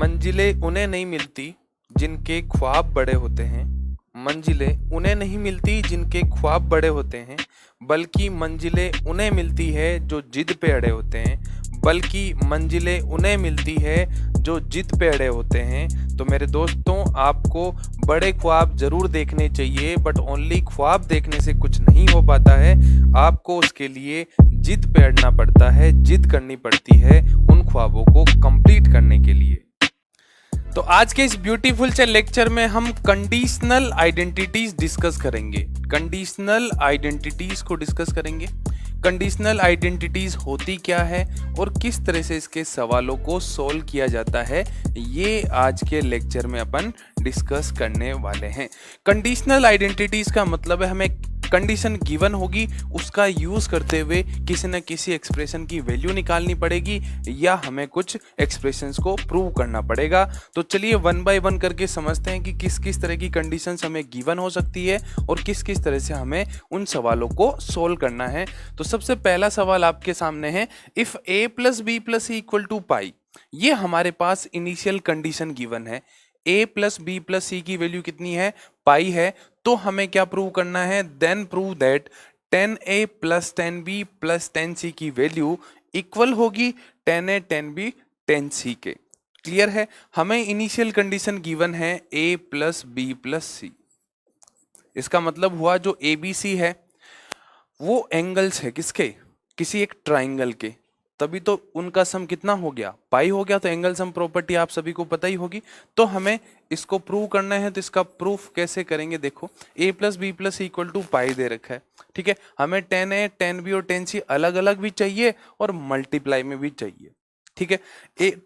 मंजिलें उन्हें नहीं मिलती जिनके ख्वाब बड़े होते हैं। मंजिलें उन्हें नहीं मिलती जिनके ख्वाब बड़े होते हैं, बल्कि मंजिलें उन्हें मिलती है जो जिद पे अड़े होते हैं। बल्कि मंजिलें उन्हें मिलती है जो जिद पे अड़े होते हैं। तो मेरे दोस्तों, आपको बड़े ख्वाब जरूर देखने चाहिए, बट ओनली ख्वाब देखने से कुछ नहीं हो पाता है। आपको उसके लिए जिद पे अड़ना पड़ता है, जिद करनी पड़ती है उन ख्वाबों को कंप्लीट करने के लिए। तो आज के इस ब्यूटीफुल से लेक्चर में हम कंडीशनल आइडेंटिटीज डिस्कस करेंगे। कंडीशनल आइडेंटिटीज को डिस्कस करेंगे। कंडीशनल आइडेंटिटीज होती क्या है और किस तरह से इसके सवालों को सोल्व किया जाता है, ये आज के लेक्चर में अपन डिस्कस करने वाले हैं। कंडीशनल आइडेंटिटीज का मतलब है हमें कंडीशन गिवन होगी, उसका यूज करते हुए किसी न किसी एक्सप्रेशन की वैल्यू निकालनी पड़ेगी या हमें कुछ एक्सप्रेशंस को प्रूव करना पड़ेगा। तो चलिए वन बाय वन करके समझते हैं कि किस किस तरह की कंडीशंस हमें गिवन हो सकती है और किस किस तरह से हमें उन सवालों को सोल्व करना है। तो सबसे पहला सवाल आपके सामने है, if a plus B plus C equal to pi. ये हमारे पास इनिशियल कंडीशन गिवन है। a plus B plus C की वैल्यू कितनी है? पाई है। तो हमें क्या प्रूव करना है? Then prove that 10a plus 10b plus 10c की वैल्यू इक्वल होगी 10a 10b 10c के। क्लियर है? हमें इनिशियल कंडीशन गिवन है a प्लस बी प्लस सी। इसका मतलब हुआ जो ए बी सी है वो एंगल्स है किसके? किसी एक ट्राइंगल के। तभी तो उनका सम कितना हो गया? पाई हो गया। तो एंगल सम प्रॉपर्टी आप सभी को पता ही होगी। तो हमें इसको प्रूव करना है। तो इसका प्रूफ कैसे करेंगे? देखो, a plus B plus equal to pi दे रखा है, ठीक है। हमें 10a 10b और 10c अलग अलग भी चाहिए और मल्टीप्लाई में भी चाहिए, ठीक है।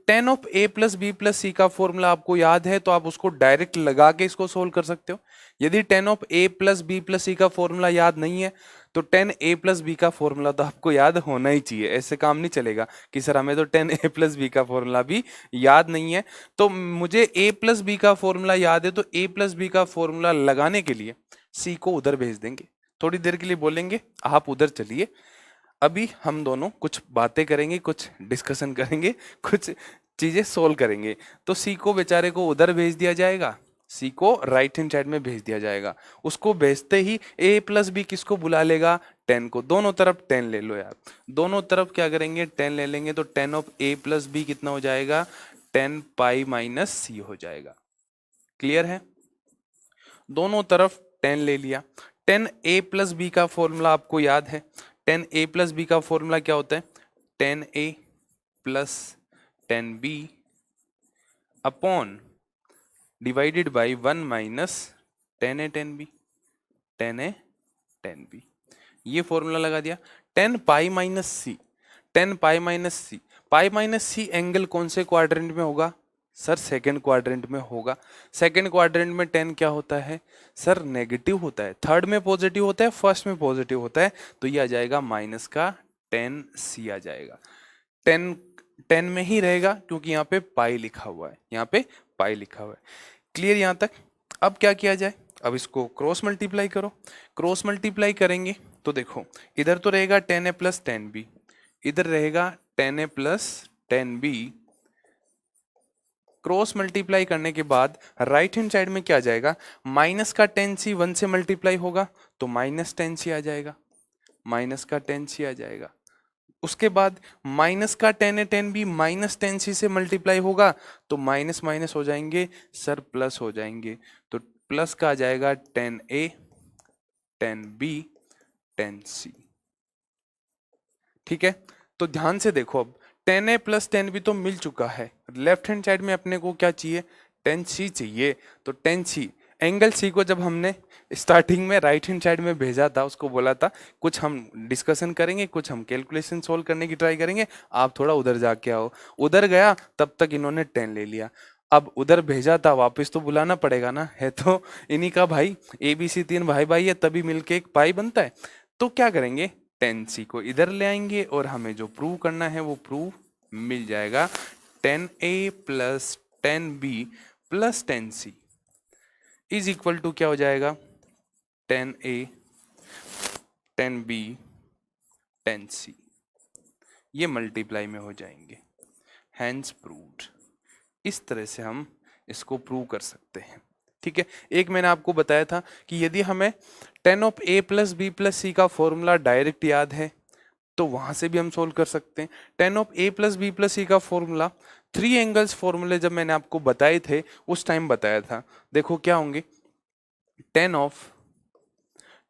10 of a plus B plus C का फॉर्मूला आपको याद है, तो आप उसको डायरेक्ट लगा के इसको सोल्व कर सकते हो। यदि 10 of a plus B plus C का फॉर्मूला याद नहीं है तो 10a प्लस बी का फॉर्मूला तो आपको याद होना ही चाहिए। ऐसे काम नहीं चलेगा कि सर हमें तो 10a प्लस बी का फॉर्मूला भी याद नहीं है। तो मुझे a प्लस बी का फॉर्मूला याद है, तो a प्लस बी का फॉर्मूला लगाने के लिए c को उधर भेज देंगे। थोड़ी देर के लिए बोलेंगे आप उधर चलिए, अभी हम दोनों कुछ बातें करेंगे, कुछ डिस्कशन करेंगे, कुछ चीजें सोल्व करेंगे। तो सी को बेचारे को उधर भेज दिया जाएगा, सी को राइट हैंड साइड में भेज दिया जाएगा। उसको भेजते ही ए प्लस बी किसको बुला लेगा? 10 को। दोनों तरफ 10 ले लो यार, दोनों तरफ क्या करेंगे? 10 ले लेंगे। तो 10 ऑफ ए प्लस बी कितना हो जाएगा? 10 पाई माइनस सी हो जाएगा। क्लियर है? दोनों तरफ 10 ले लिया। 10 ए प्लस बी का फॉर्मूला आपको याद है। 10 ए प्लस बी का फॉर्मूला क्या होता है? 10 A plus 10 B upon divided by 1 minus 10 A 10 B, 10 A 10 B. ये फॉर्मूला लगा दिया। 10 pi minus C, 10 pi minus C. Pi minus C angle कौन से क्वाड्रेंट में होगा? सर सेकंड क्वाड्रेंट में होगा। सेकंड क्वाड्रेंट में 10 क्या होता है? सर नेगेटिव होता है। थर्ड में पॉजिटिव होता है, फर्स्ट में पॉजिटिव होता है। तो ये आ जाएगा माइनस का 10 सी आ जाएगा। 10 10 में ही रहेगा क्योंकि यहाँ पे पाई लिखा हुआ है, यहाँ पे पाई लिखा हुआ है। क्लियर यहाँ तक? अब क्या किया जाए? अब इसको क्रॉस मल्टीप्लाई करो। क्रॉस मल्टीप्लाई करेंगे तो देखो, इधर तो रहेगा 10a प्लस 10b, इधर रहेगा 10a plus 10b। Cross multiply करने के बाद राइट हैंड साइड में क्या आ जाएगा? माइनस का 10c 1 से मल्टीप्लाई होगा तो माइनस 10c आ जाएगा, माइनस का 10c आ जाएगा। उसके बाद माइनस का 10a 10b माइनस 10c से मल्टीप्लाई होगा तो माइनस माइनस हो जाएंगे सर, प्लस हो जाएंगे। तो प्लस का आ जाएगा 10a 10b 10c। ठीक है, तो ध्यान से देखो, अब 10a प्लस 10b तो मिल चुका है। लेफ्ट हैंड साइड में अपने को क्या चाहिए? 10c चाहिए। तो 10c एंगल सी को जब हमने स्टार्टिंग में राइट हैंड साइड में भेजा था, उसको बोला था कुछ हम डिस्कशन करेंगे, कुछ हम कैलकुलेशन सोल्व करने की ट्राई करेंगे, आप थोड़ा उधर जाके आओ। उधर गया तब तक इन्होंने 10 ले लिया। अब उधर भेजा था, वापस तो बुलाना पड़ेगा ना, है तो इन्हीं का भाई। ए बी सी 3 भाई भाई है, तभी मिलके एक पाई बनता है। तो क्या करेंगे? 10c को इधर ले आएंगे और हमें जो प्रूव करना है वो प्रूव मिल जाएगा। 10a plus 10b plus 10c is equal to क्या हो जाएगा? 10a 10b 10c। ये मल्टीप्लाई में हो जाएंगे, हैंस प्रूव्ड। इस तरह से हम इसको प्रूव कर सकते हैं। ठीक है, एक मैंने आपको बताया था कि यदि हमें tan of a plus B plus C का फॉर्मूला डायरेक्ट याद है तो वहां से भी हम सोल्व कर सकते हैं। tan of a plus B plus C का फॉर्मूला 3 एंगल्स फॉर्मूले जब मैंने आपको बताए थे उस टाइम बताया था। देखो क्या होंगे, tan of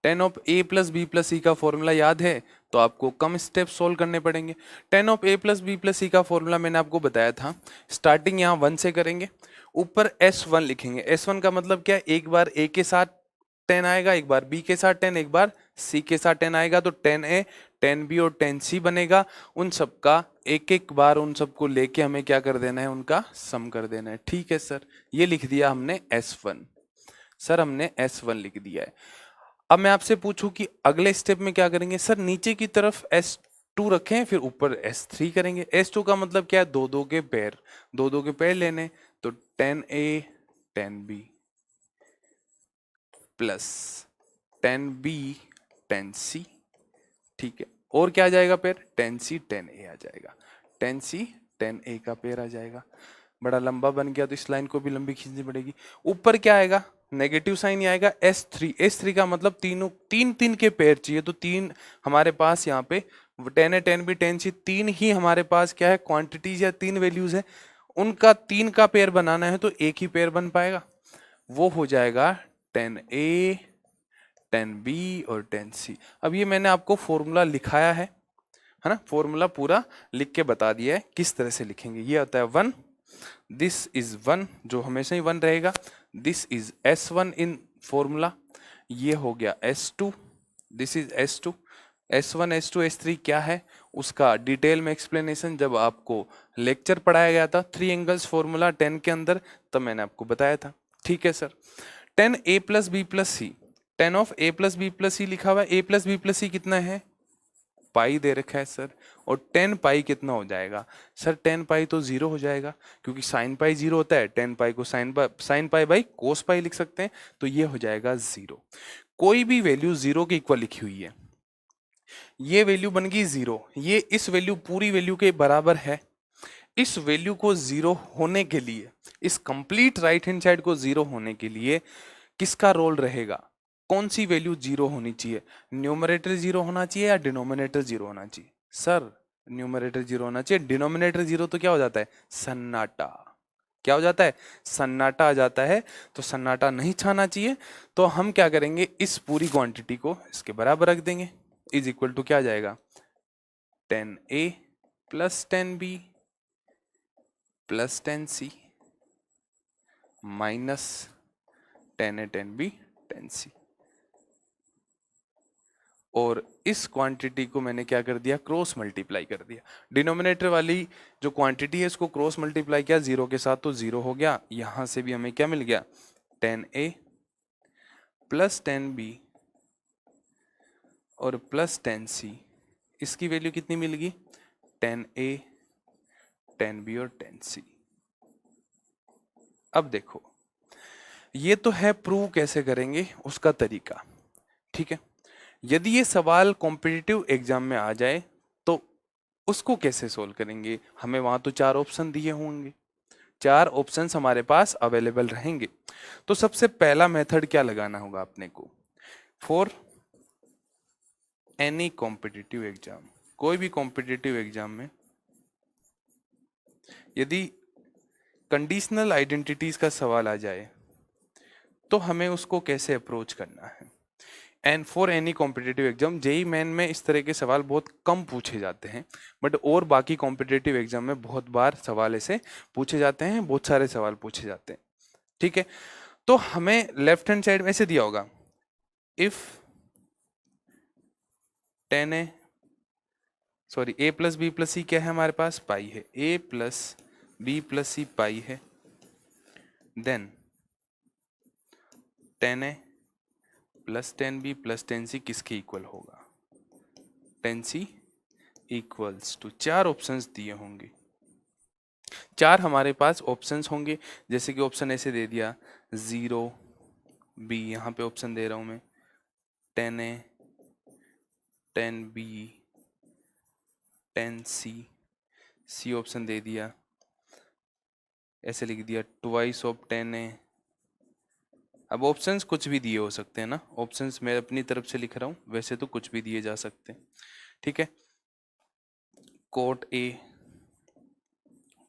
a plus B plus C का फॉर्मूला याद है तो आपको कम स्टेप सोल्व करने पड़ेंगे। tan of a plus B plus C का फॉर्मूला मैंने आपको बताया था, स्टार्टिंग यहाँ 1 से करेंगे, ऊपर s1 लिखेंगे। s1 का मतलब क्या है, एक बार a के साथ tan आएगा, एक बार b के साथ tan, एक बार c के साथ tan आएगा, तो tan a tan b और tan c बनेगा। उन सबका एक एक बार उन सबको लेके हमें क्या कर देना है, उनका सम कर देना है। ठीक है सर, ये लिख दिया हमने s1। सर हमने s1 लिख दिया है। अब मैं आपसे पूछूं कि अगले स्टेप में क्या करेंगे। सर नीचे की तरफ s2 रखें, फिर ऊपर s3 करेंगे। s2 का मतलब क्या है, दो दो के पेयर, दो दो के पेयर लेने, तो tan a tan b plus tan b tan c। ठीक है, और क्या आ जाएगा pair, tan c tan a आ जाएगा, tan c tan a का पेयर आ जाएगा। बड़ा लंबा बन गया तो इस लाइन को भी लंबी खींचनी पड़ेगी। ऊपर क्या आएगा, नेगेटिव साइन ही आएगा, s3 का मतलब तीनों तीन तीन के पेयर चाहिए, तो तीन हमारे पास यहाँ पे tan a tan b tan c तीन ही हमारे पास क्या है, क्वांटिटीज या तीन वैल्यूज है, उनका तीन का पेयर बनाना है तो एक ही पेयर बन पाएगा, वो हो जाएगा tan a tan b और tan c। अब ये मैंने आपको फॉर्मूला लिखाया है ना, फॉर्मूला पूरा लिख के बता दिया है किस तरह से लिखेंगे। ये होता है 1, दिस इज 1 जो हमेशा ही 1 रहेगा, this is s1 in formula, ये हो गया s2, this is s2, s1 s2 s3 क्या है उसका डिटेल में एक्सप्लेनेशन जब आपको लेक्चर पढ़ाया गया था 3 एंगल्स फॉर्मूला 10 के अंदर, तब मैंने आपको बताया था। ठीक है sir, tan a plus B plus C, tan of a plus B plus C लिखा हुआ है, a plus B plus C कितना है, पाई दे रखा है सर, और tan पाई कितना हो जाएगा सर, tan पाई तो 0 हो जाएगा, क्योंकि sin पाई 0 होता है, tan पाई को sin पाई बाई cos पाई लिख सकते हैं, तो ये हो जाएगा 0। कोई भी वैल्यू 0 के इक्वल लिखी हुई है, ये वैल्यू बन गई 0, ये इस वैल्यू पूरी वैल्यू के बराबर है। इस वैल्यू को 0 होने के लिए, इस कंप्लीट राइट हैंड साइड को 0 होने के लिए किसका रोल रहेगा, कौन सी वैल्यू 0 होनी चाहिए, न्यूमरेटर 0 होना चाहिए या डिनोमिनेटर 0 होना चाहिए। सर न्यूमरेटर 0 होना चाहिए, डिनोमिनेटर 0 तो क्या हो जाता है, सन्नाटा, क्या हो जाता है, सन्नाटा आ जाता है, तो सन्नाटा नहीं छाना चाहिए। तो हम क्या करेंगे, इस पूरी क्वांटिटी को इसके बराबर रख देंगे, इज इक्वल टू क्या आ जाएगा, tan a plus tan b plus tan c minus tan a tan b tan c। और इस क्वांटिटी को मैंने क्या कर दिया, क्रॉस मल्टीप्लाई कर दिया। डिनोमिनेटर वाली जो क्वांटिटी है इसको क्रॉस मल्टीप्लाई किया 0 के साथ, तो 0 हो गया। यहां से भी हमें क्या मिल गया, tan a plus tan b और प्लस tan c, इसकी वैल्यू कितनी मिल गई, tan a tan b और tan c। अब देखो, ये तो है प्रूव कैसे करेंगे उसका तरीका। ठीक है, यदि ये सवाल कॉम्पिटिटिव एग्जाम में आ जाए तो उसको कैसे सोल्व करेंगे, हमें वहां तो 4 ऑप्शन दिए होंगे, 4 ऑप्शंस हमारे पास अवेलेबल रहेंगे। तो सबसे पहला मेथड क्या लगाना होगा अपने को, फॉर एनी कॉम्पिटिटिव एग्जाम, कोई भी कॉम्पिटिटिव एग्जाम में यदि कंडीशनल आइडेंटिटीज का सवाल आ जाए तो हमें उसको कैसे अप्रोच करना है। And for any competitive exam, JEE main में इस तरह के सवाल बहुत कम पूछे जाते हैं, बट और बाकी कॉम्पिटिटिव एग्जाम में बहुत बार सवाल ऐसे पूछे जाते हैं, बहुत सारे सवाल पूछे जाते हैं। ठीक है, तो हमें लेफ्ट हैंड साइड में ऐसे दिया होगा, if tan a sorry a plus B plus C क्या है हमारे पास, पाई है, a plus B plus C pi है, then tan a plus tan b plus tan c किसके इक्वल होगा, tan c equals to, 4 options दिए होंगे, 4 हमारे पास ऑप्शंस होंगे, जैसे कि ऑप्शन ऐसे दे दिया 0 b, यहाँ पे ऑप्शन दे रहा हूं मैं tan a tan b tan c, c option दे दिया, ऐसे लिख दिया ट्वाइस ऑफ 10a। अब ऑप्शंस कुछ भी दिए हो सकते हैं ना, ऑप्शंस मैं अपनी तरफ से लिख रहा हूँ, वैसे तो कुछ भी दिए जा सकते हैं, ठीक है। Cot A,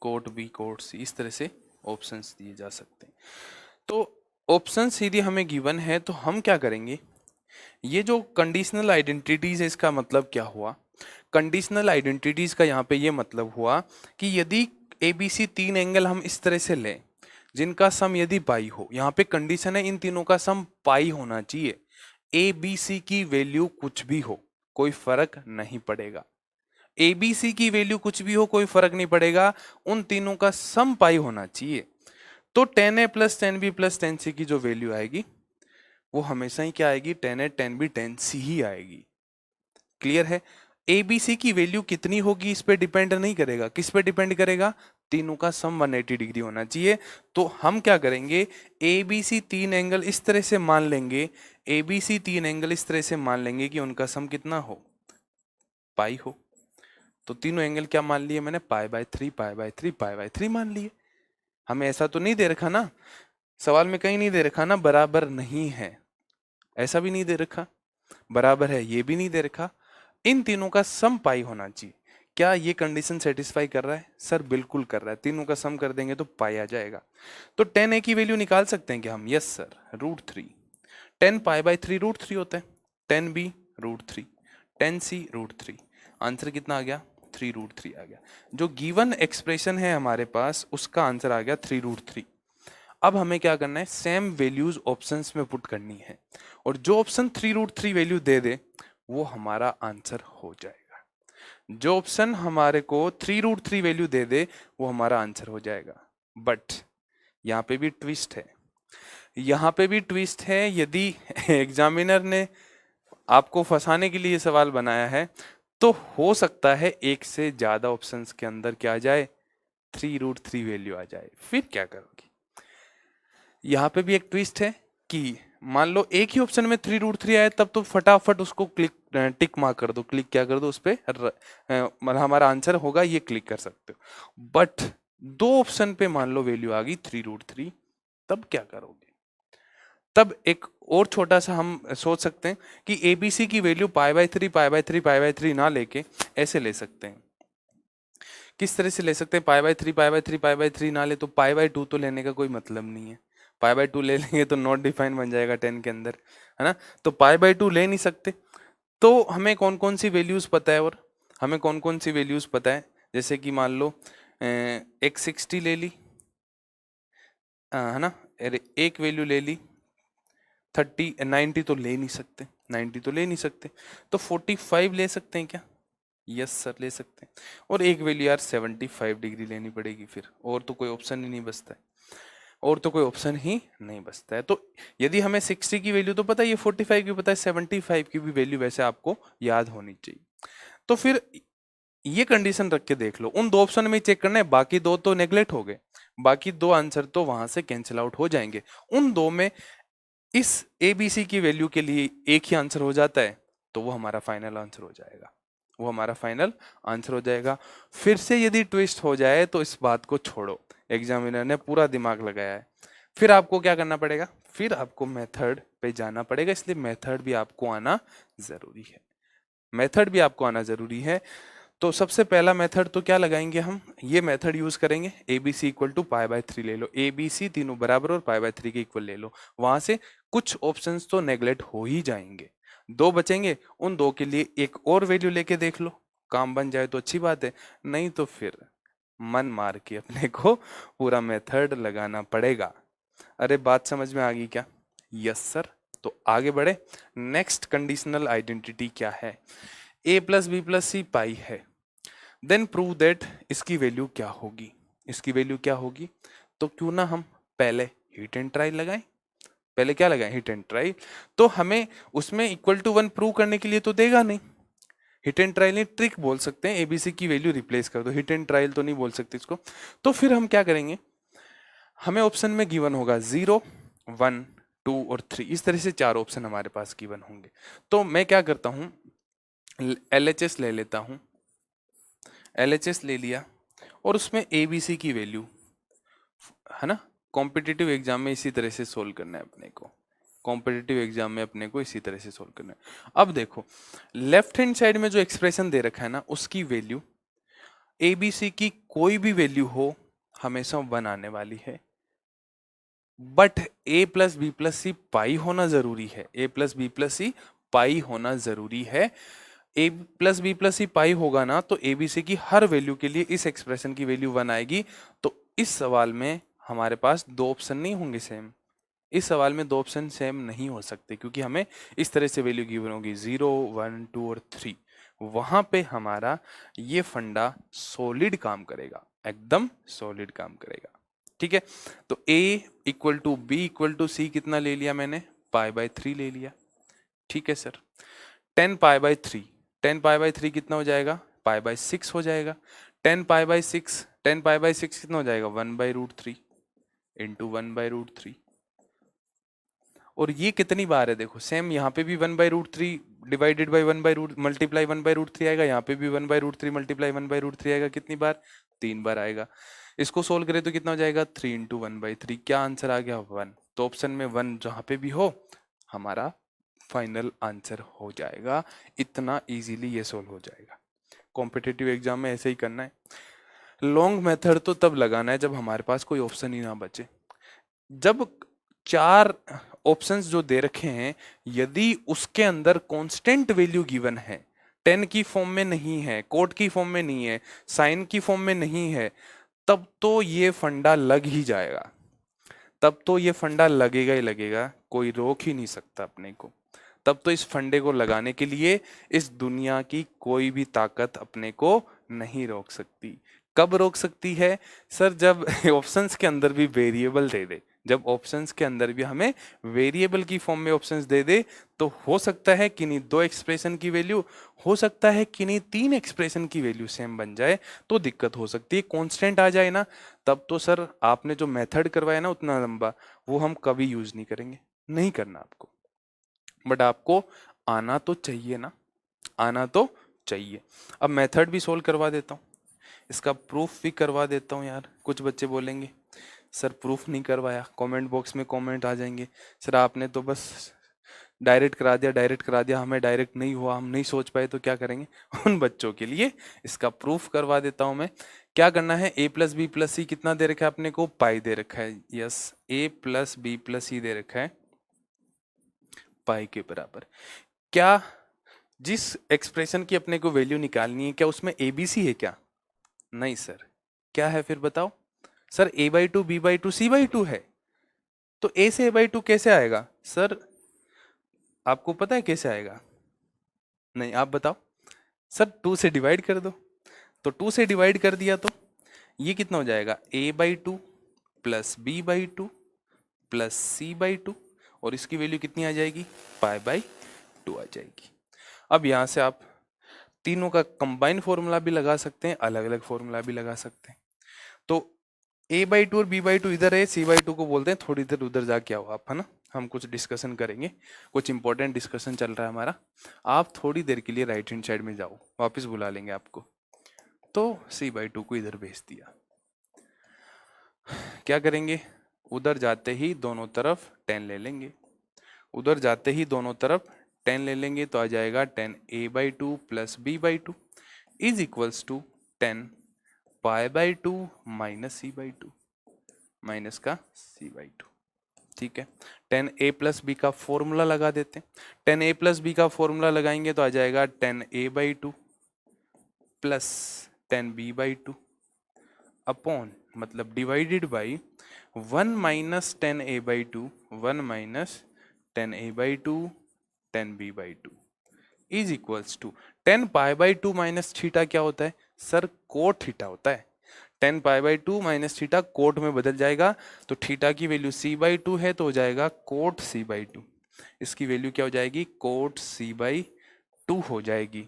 cot B, cot C, इस तरह से ऑप्शंस दिए जा सकते हैं। तो ऑप्शन सीधे हमें गिवन है, तो हम क्या करेंगे, ये जो कंडीशनल आइडेंटिटीज है इसका मतलब क्या हुआ, कंडीशनल आइडेंटिटीज का यहाँ पे ये मतलब हुआ कि यदि एबीसी तीन एंगल हम इस तरह से लें जिनका सम यदि पाई हो, यहाँ पे कंडीशन है इन तीनों का सम पाई होना चाहिए, ए बी सी की वैल्यू कुछ भी हो कोई फर्क नहीं पड़ेगा, ए बी सी की वैल्यू कुछ भी हो कोई फर्क नहीं पड़ेगा, उन तीनों का सम पाई होना चाहिए। तो 10a plus 10b plus 10c की जो वैल्यू आएगी वो हमेशा ही क्या आएगी, 10a 10b 10c ही आएगी। क्लियर है, एबीसी की वैल्यू कितनी होगी इस पे डिपेंड नहीं करेगा, किस पे डिपेंड करेगा, तीनों का सम 180 डिग्री होना चाहिए। तो हम क्या करेंगे, एबीसी तीन एंगल इस तरह से मान लेंगे, एबीसी तीन एंगल इस तरह से मान लेंगे कि उनका सम कितना हो, पाई हो। तो तीनों एंगल क्या मान लिए मैंने, पाई by 3 pi by 3 pi by 3 मान लिए। हमें ऐसा तो नहीं दे रखा ना, सवाल में कहीं नहीं दे रखा ना बराबर नहीं है, ऐसा भी नहीं दे रखा, बराबर है ये भी नहीं दे रखा, इन तीनों का सम पाई होना चाहिए। क्या ये कंडीशन सेटिस्फाई कर रहा है सर, बिल्कुल कर रहा है, तीनों का सम कर देंगे तो पाई आ जाएगा। तो 10a की वैल्यू निकाल सकते हैं क्या हम, यस सर, √3, 10 पाई बाय 3 √3 होता है, 10b √3, 10c √3, आंसर कितना आ गया, 3 √3 आ गया। जो गिवन एक्सप्रेशन है हमारे पास उसका आंसर आ गया 3 √3। अब हमें क्या करना है, सेम वैल्यूज ऑप्शंस में पुट करनी है, और जो ऑप्शन 3 √3 वैल्यू दे दे वो हमारा आंसर हो जाएगा, जो ऑप्शन हमारे को 3 √3 वैल्यू दे दे वो हमारा आंसर हो जाएगा। बट यहाँ पे भी ट्विस्ट है, यहाँ पे भी ट्विस्ट है, यदि एग्जामिनर ने आपको फंसाने के लिए सवाल बनाया है तो हो सकता है एक से ज्यादा ऑप्शंस के अंदर क्या आ जाए, 3 √3 वैल्यू आ जाए, फिर क्या करोगे। यहाँ पे भी एक ट्विस्ट है कि मान लो एक ही ऑप्शन में 3 √3 आए तब तो फटाफट उसको क्लिक टिक मार्क कर दो, क्लिक क्या कर दो उस पर, मतलब हमारा आंसर होगा ये क्लिक कर सकते हो। बट दो ऑप्शन पे मान लो वैल्यू आ गई 3 √3, तब क्या करोगे। तब एक और छोटा सा हम सोच सकते हैं कि एबीसी की value pi by 3 pi by 3 pi by 3 ना लेके ऐसे ले सकते हैं। किस तरह से ले सकते हैं, पाई by 3 pi by 3 pi by 3 ना ले तो पाई बाय 2 तो लेने का कोई मतलब नहीं है, पाई बाय 2 ले लेंगे तो नॉट डिफाइन बन जाएगा 10 के अंदर, है ना। तो पाई बाय 2 ले नहीं सकते। तो हमें कौन कौन सी वैल्यूज पता है, और हमें कौन कौन सी वैल्यूज पता है, जैसे कि मान लो एक 60 ले ली, है ना, अरे एक वैल्यू ले ली 30, 90 तो ले नहीं सकते, 90 तो ले नहीं सकते, तो 45 ले सकते हैं क्या, यस सर ले सकते हैं। और एक वैल्यू यार 75 डिग्री लेनी पड़ेगी फिर, और तो कोई ऑप्शन ही नहीं बचता है, और तो कोई ऑप्शन ही नहीं बचता है। तो यदि हमें 60 की वैल्यू तो पता है, ये 45 की पता है, 75 की भी वैल्यू वैसे आपको याद होनी चाहिए। तो फिर ये कंडीशन रख के देख लो, उन दो ऑप्शन में चेक करना है, बाकी दो तो नेग्लेक्ट हो गए, बाकी दो आंसर तो वहां से कैंसिल आउट हो जाएंगे। उन दो में इस एबीसी की वैल्यू के लिए एक ही आंसर हो जाता है तो वो हमारा फाइनल आंसर हो जाएगा, वो हमारा फाइनल आंसर हो जाएगा। फिर से यदि ट्विस्ट हो जाए तो इस बात को छोड़ो, एग्जामिनर ने पूरा दिमाग लगाया है, फिर आपको क्या करना पड़ेगा, फिर आपको मेथड पे जाना पड़ेगा, इसलिए मेथड भी आपको आना जरूरी है, मेथड भी आपको आना जरूरी है। तो सबसे पहला मेथड तो क्या लगाएंगे हम, ये मेथड यूज करेंगे, A B C equal to pi by 3 ले लो, ए बी सी तीनों बराबर और पाई बाय 3 के इक्वल ले लो, वहां से कुछ ऑप्शंस तो नेग्लेक्ट हो ही जाएंगे, दो बचेंगे, उन दो के लिए एक और वैल्यू लेके देख लो, काम बन जाए तो अच्छी बात है, नहीं तो फिर मन मार के अपने को पूरा मेथड लगाना पड़ेगा। अरे बात समझ में आ गई क्या, यस सर। तो आगे बढ़े, नेक्स्ट कंडीशनल आइडेंटिटी क्या है, a plus B plus C pi है, देन प्रूव दैट इसकी वैल्यू क्या होगी, इसकी वैल्यू क्या होगी। तो क्यों ना हम पहले हिट एंड ट्राई लगाएं, पहले क्या लगाएं, हिट एंड ट्राई। तो हमें उसमें इक्वल टू 1 प्रूव करने के लिए तो देगा नहीं, हिट एंड ट्रायल नहीं, ट्रिक बोल सकते हैं, एबीसी की वैल्यू रिप्लेस कर दो, हिट एंड ट्रायल तो नहीं बोल सकते इसको। तो फिर हम क्या करेंगे, हमें ऑप्शन में गिवन होगा 0 1 2 और 3, इस तरह से चार ऑप्शन हमारे पास गिवन होंगे। तो मैं क्या करता हूं, LHS ले लेता हूं, LHS ले लिया और उसमें ABC की वैल्यू है ना। कॉम्पिटिटिव एग्जाम में इसी तरह से सोल्व करना है अपने को, कॉम्पिटिटिव एग्जाम में अपने को इसी तरह से सोल्व करना है। अब देखो लेफ्ट हैंड साइड में जो एक्सप्रेशन दे रखा है ना, उसकी वैल्यू एबीसी की कोई भी वैल्यू हो हमेशा 1 आने वाली है, but A plus B plus C pi होना जरूरी है, A plus B plus C pi होना जरूरी है। A plus B plus C pi होगा ना तो एबीसी की हर वैल्यू के लिए इस एक्सप्रेशन की वैल्यू 1 आएगी। तो इस सवाल में हमारे पास दो ऑप्शन नहीं होंगे सेम, इस सवाल में दो ऑप्शन सेम नहीं हो सकते, क्योंकि हमें इस तरह से वैल्यू गिवन होगी 0 1 2 और 3। वहां पे हमारा ये फंडा सॉलिड काम करेगा, एकदम सॉलिड काम करेगा। ठीक है, तो a equal to B equal to C कितना ले लिया मैंने, π/3 ले लिया। ठीक है सर, 10 π/3, 10 π/3 कितना हो जाएगा, π/6 हो जाएगा। 10 π/6, 10 π/6 कितना हो जाएगा, 1/√3 इंटू 1/√3। और ये कितनी बार है, देखो सेम यहाँ पे भी 1/√3 डिवाइडेड बाई 1/√, मल्टीप्लाई 1/√3 आएगा, यहाँ पे भी 1/√3 मल्टीप्लाई 1/√3 आएगा। कितनी बार, 3 बार आएगा। इसको सोल्व करें तो कितना हो जाएगा, 3 इंटू 1/3। क्या आंसर आ गया, 1। तो ऑप्शन में 1 जहाँ पे भी हो हमारा फाइनल आंसर हो जाएगा। इतना इजीली ये सोल्व हो जाएगा। कॉम्पिटिटिव एग्जाम में ऐसे ही करना है। लॉन्ग मेथड तो तब लगाना है जब हमारे पास कोई ऑप्शन ही ना बचे। जब 4 ऑप्शंस जो दे रखे हैं, यदि उसके अंदर कांस्टेंट वैल्यू गिवन है, 10 की फॉर्म में नहीं है, कोट की फॉर्म में नहीं है, साइन की फॉर्म में नहीं है, तब तो ये फंडा लग ही जाएगा, तब तो ये फंडा लगेगा ही लगेगा, कोई रोक ही नहीं सकता अपने को। तब तो इस फंडे को लगाने के लिए इस दुनिया की कोई भी ताकत अपने को नहीं रोक सकती। कब रोक सकती है सर, जब ऑप्शंस के अंदर भी वेरिएबल दे दे, जब ऑप्शंस के अंदर भी हमें वेरिएबल की फॉर्म में ऑप्शंस दे दे, तो हो सकता है कि नहीं 2 एक्सप्रेशन की वैल्यू, हो सकता है कि नहीं 3 एक्सप्रेशन की वैल्यू सेम बन जाए, तो दिक्कत हो सकती है। कांस्टेंट आ जाए ना, तब तो सर आपने जो मेथड करवाया ना उतना लंबा, वो हम कभी यूज नहीं करेंगे, नहीं करना आपको। बट आपको आना तो चाहिए ना, आना तो चाहिए। अब मेथड भी सोल्व करवा देता हूँ, इसका प्रूफ भी करवा देता हूँ। यार कुछ बच्चे बोलेंगे सर प्रूफ नहीं करवाया, कमेंट बॉक्स में कमेंट आ जाएंगे, सर आपने तो बस डायरेक्ट करा दिया, डायरेक्ट करा दिया, हमें डायरेक्ट नहीं हुआ, हम नहीं सोच पाए, तो क्या करेंगे। उन बच्चों के लिए इसका प्रूफ करवा देता हूं मैं। क्या करना है, a plus B plus C कितना दे रखा है अपने को, पाई दे रखा है। Yes, a plus B plus C दे रखा है पाई के बराबर। क्या जिस एक्सप्रेशन की अपने को वैल्यू निकालनी है, क्या उसमें ABC है क्या, नहीं सर। क्या है फिर बताओ सर, a/2 b/2 c/2 है, तो a से a/2 कैसे आएगा सर, आपको पता है कैसे आएगा, नहीं आप बताओ सर। 2 से डिवाइड कर दो, तो 2 से डिवाइड कर दिया तो ये कितना हो जाएगा, a/2 plus b/2 plus c/2, और इसकी वैल्यू कितनी आ जाएगी, π/2 आ जाएगी। अब यहां से आप तीनों का कंबाइन फॉर्मूला भी लगा सकते हैं, अलग अलग फॉर्मूला भी लगा सकते हैं। तो a/2 और b/2 इधर है, c/2 को बोलते हैं, थोड़ी देर उधर जाके आओ आप, है ना, हम कुछ डिस्कशन करेंगे, कुछ इंपॉर्टेंट डिस्कशन चल रहा है हमारा। आप थोड़ी देर के लिए राइट हैंड साइड में जाओ, वापस बुला लेंगे आपको। तो c/2 को इधर भेज दिया, क्या करेंगे, उधर जाते ही दोनों तरफ 10 ले लेंगे, उधर जाते ही दोनों तरफ 10 ले लेंगे, तो आ जाएगा 10 a/2 plus b/2 is equals to 10 π/2 minus c/2, minus का c/2। ठीक है, 10 a प्लस बी का फॉर्मूला लगा देते हैं। 10 a प्लस बी का फॉर्मूला लगाएंगे तो आ जाएगा 10 a/2 प्लस 10 b/2 अपॉन, मतलब divided by 1 minus 10 a/2, 1 minus 10 a/2 10 b/2 is equals to 10 π/2 minus theta क्या होता है सर, कोट थीटा होता है। 10 π/2 माइनस थीटा कोट में बदल जाएगा, तो थीटा की वैल्यू c/2 है, तो हो जाएगा कोट c/2। इसकी वैल्यू क्या हो जाएगी, कोट c/2 हो जाएगी।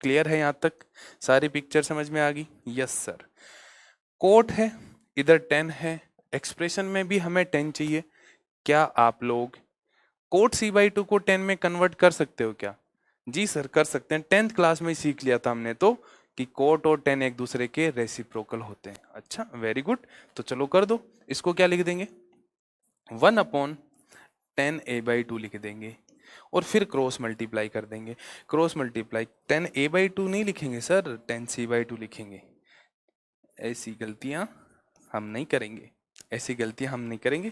क्लियर है यहाँ तक, सारी पिक्चर समझ में आ गई। यस सर, कोट है, इधर 10 है, एक्सप्रेशन में भी हमें 10 चाहिए। क्या आप लोग कोट c/2 को 10 में कन्वर्ट कर सकते हो क्या, जी सर कर सकते हैं, 10th क्लास में सीख लिया था हमने, तो कि कोट और टेन एक दूसरे के रेसिप्रोकल होते हैं। अच्छा, वेरी गुड। तो चलो कर दो, इसको क्या लिख देंगे, 1/10a/2 लिख देंगे और फिर क्रॉस मल्टीप्लाई कर देंगे। क्रॉस मल्टीप्लाई 10a/2 नहीं लिखेंगे सर, 10c/2 लिखेंगे। ऐसी गलतियां हम नहीं करेंगे, ऐसी गलतियां हम नहीं करेंगे।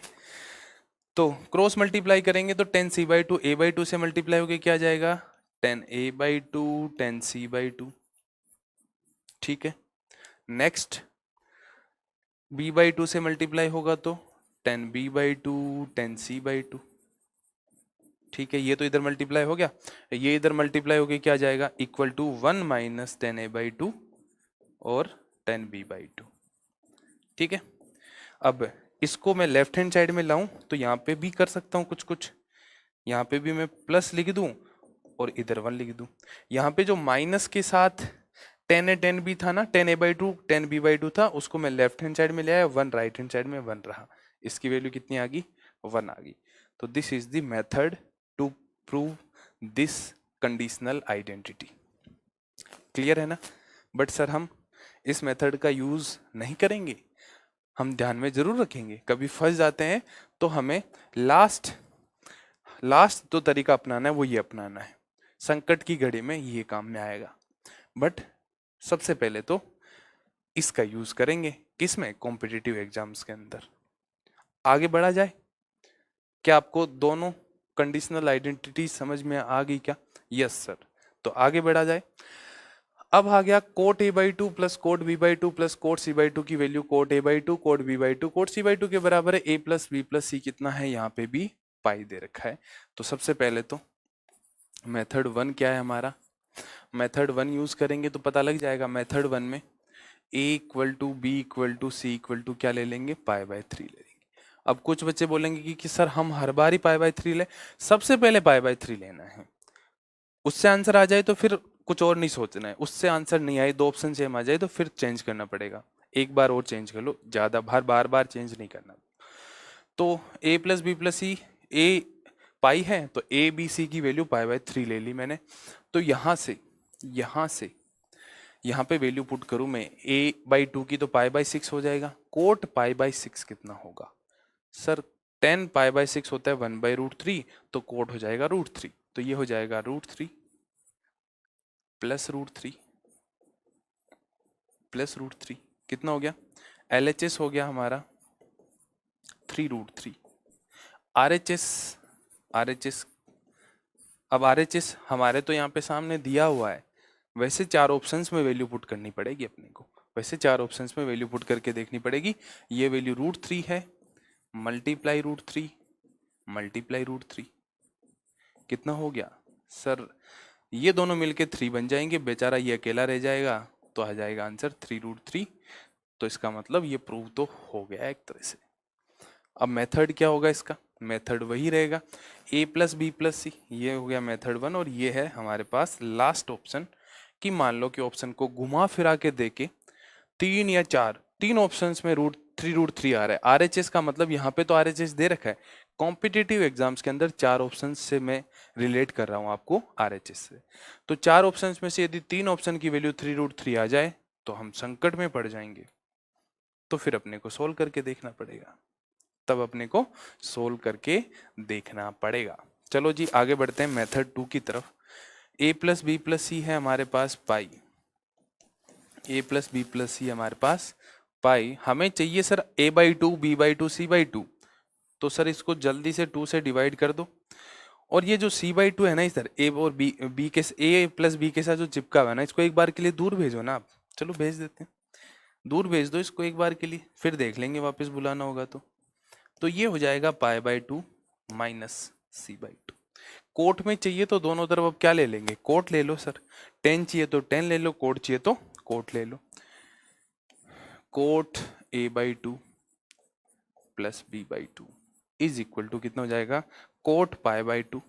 तो क्रॉस मल्टीप्लाई करेंगे तो 10c/2 a/2 से मल्टीप्लाई होके क्या जाएगा, 10a/2 10c/2। ठीक है, नेक्स्ट b/2 से मल्टीप्लाई होगा तो 10b/2 10c/2। ठीक है, ये तो इधर मल्टीप्लाई हो गया, ये इधर मल्टीप्लाई होके क्या जाएगा, इक्वल टू 1 - 10a/2 और 10b/2। ठीक है, अब इसको मैं लेफ्ट हैंड साइड में लाऊं तो यहाँ पे भी कर सकता हूँ कुछ कुछ। यहाँ पे भी मैं प्लस लिख दूं और इधर 1 लिख दूं। यहाँ पे जो माइनस के साथ 10a/10b था ना, 10a/2 10b/2 था, उसको मैं लेफ्ट हैंड साइड में ले आया, 1 राइट हैंड साइड में 1 रहा। इसकी वैल्यू कितनी आ गई, 1 आ गई। तो this is the method to prove this conditional identity. Clear है ना? बट सर हम इस मेथड का यूज नहीं करेंगे, हम ध्यान में जरूर रखेंगे। कभी फंस जाते हैं तो हमें लास्ट जो तरीका अपनाना है वो ये अपनाना है, संकट की घड़ी में ये काम में आएगा। बट सबसे पहले तो इसका यूज करेंगे किसमें, कॉम्पिटिटिव एग्जाम्स के अंदर। आगे बढ़ा जाए, क्या आपको दोनों कंडीशनल आइडेंटिटी समझ में आ गई क्या? Yes sir. तो आगे बढ़ा जाए। अब आ गया cot a/2 plus cot b/2 plus cot c/2 की value coat a/2 coat b/2 coat c/2 के बराबर है a plus b plus c। कितना है, यहाँ पे भी पाई दे रखा है। तो सबसे पहले तो मेथड 1 क्या है हमारा, मेथड 1 यूज करेंगे तो पता लग जाएगा। मेथड 1 में a = b = c = क्या ले लेंगे, π/3 ले लेंगे। अब कुछ बच्चे बोलेंगे कि सर हम हर बार ही π/3 ले, सबसे पहले π/3 लेना है, उससे आंसर आ जाए तो फिर कुछ और नहीं सोचना है। उससे आंसर नहीं आए, 2 ऑप्शन सेम आ जाए तो फिर चेंज करना पड़ेगा। एक बार और चेंज कर लो, ज्यादा बार बार चेंज नहीं करना। तो a plus B plus C, a pi है तो a b c की वैल्यू π/3 ले ली मैंने। तो यहाँ से यहाँ पे वैल्यू पुट करूं मैं, a/2 की तो π/6 हो जाएगा। कोट π/6 कितना होगा सर, 10 π/6 होता है 1/√3, तो कोट हो जाएगा √3। तो ये हो जाएगा √3 प्लस √3 प्लस √3। कितना हो गया, LHS हो गया हमारा 3√3। RHS अब RHS हमारे तो यहाँ पे सामने दिया हुआ है, वैसे 4 ऑप्शंस में वैल्यू पुट करनी पड़ेगी अपने को, वैसे 4 ऑप्शंस में वैल्यू पुट करके देखनी पड़ेगी। ये वैल्यू √3 है, मल्टीप्लाई √3 मल्टीप्लाई √3 कितना हो गया सर, ये दोनों मिलके 3 बन जाएंगे, बेचारा ये अकेला रह जाएगा, तो आ जाएगा आंसर 3√3। तो इसका मतलब ये प्रूव तो हो गया एक तरह से। अब मेथड क्या होगा इसका, मेथड वही रहेगा a प्लस बी प्लस सी, ये हो गया मेथड 1। और ये है हमारे पास लास्ट ऑप्शन कि मान लो कि ऑप्शन को घुमा फिरा के देके 3 या 4, 3 ऑप्शंस में √3 आ रहा है। RHS का मतलब यहाँ पे तो RHS दे रखा है, कॉम्पिटिटिव एग्जाम्स के अंदर 4 ऑप्शंस से मैं रिलेट कर रहा हूँ आपको RHS से। तो 4 ऑप्शंस में से यदि 3 ऑप्शन की वैल्यू 3√3 आ जाए तो हम संकट में पड़ जाएंगे, तो फिर अपने को सोल्व करके देखना पड़ेगा, तब अपने को सोल्व करके देखना पड़ेगा। चलो जी आगे बढ़ते हैं मेथड 2 की तरफ। a प्लस बी प्लस सी है हमारे पास पाई, a प्लस बी प्लस सी हमारे पास पाई। हमें चाहिए सर a/2 b/2 c/2, तो सर इसको जल्दी से 2 से डिवाइड कर दो। और ये जो c/2 है ना इधर a और b के a प्लस b के साथ जो चिपका हुआ है ना, इसको एक बार के लिए दूर भेजो ना आप। चलो भेज देते हैं, दूर भेज दो इसको एक बार के लिए, फिर देख लेंगे वापस बुलाना होगा तो ये हो जाएगा π/2 माइनस c/2। कोट में चाहिए तो दोनों तरफ अब क्या ले लेंगे, कोट ले लो सर। 10 चाहिए तो 10 ले लो, कोट चाहिए तो कोट ले लो। Cot a/2 plus b/2 is equal to कितना हो जाएगा, cot π/2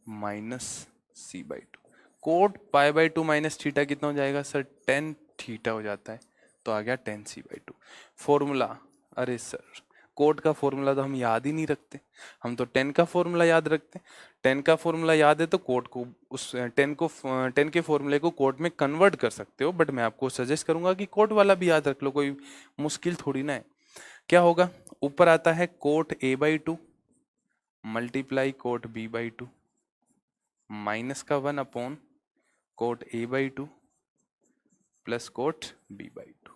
minus c/2। Cot π/2 minus theta कितना हो जाएगा सर, tan थीटा हो जाता है, तो आ गया tan c/2। फॉर्मूला, अरे सर कोट का फॉर्मूला तो हम याद ही नहीं रखते, हम तो 10 का फॉर्मूला याद रखते हैं। 10 का फॉर्मूला याद है तो कोट को उस 10 के फॉर्मूले को कोट में कन्वर्ट कर सकते हो, बट मैं आपको सजेस्ट करूंगा कि कोट वाला भी याद रख लो, कोई मुश्किल थोड़ी ना है। क्या होगा, ऊपर आता है coat a/2 multiply cot b/2 minus का 1 upon cot a/2 plus cot b/2।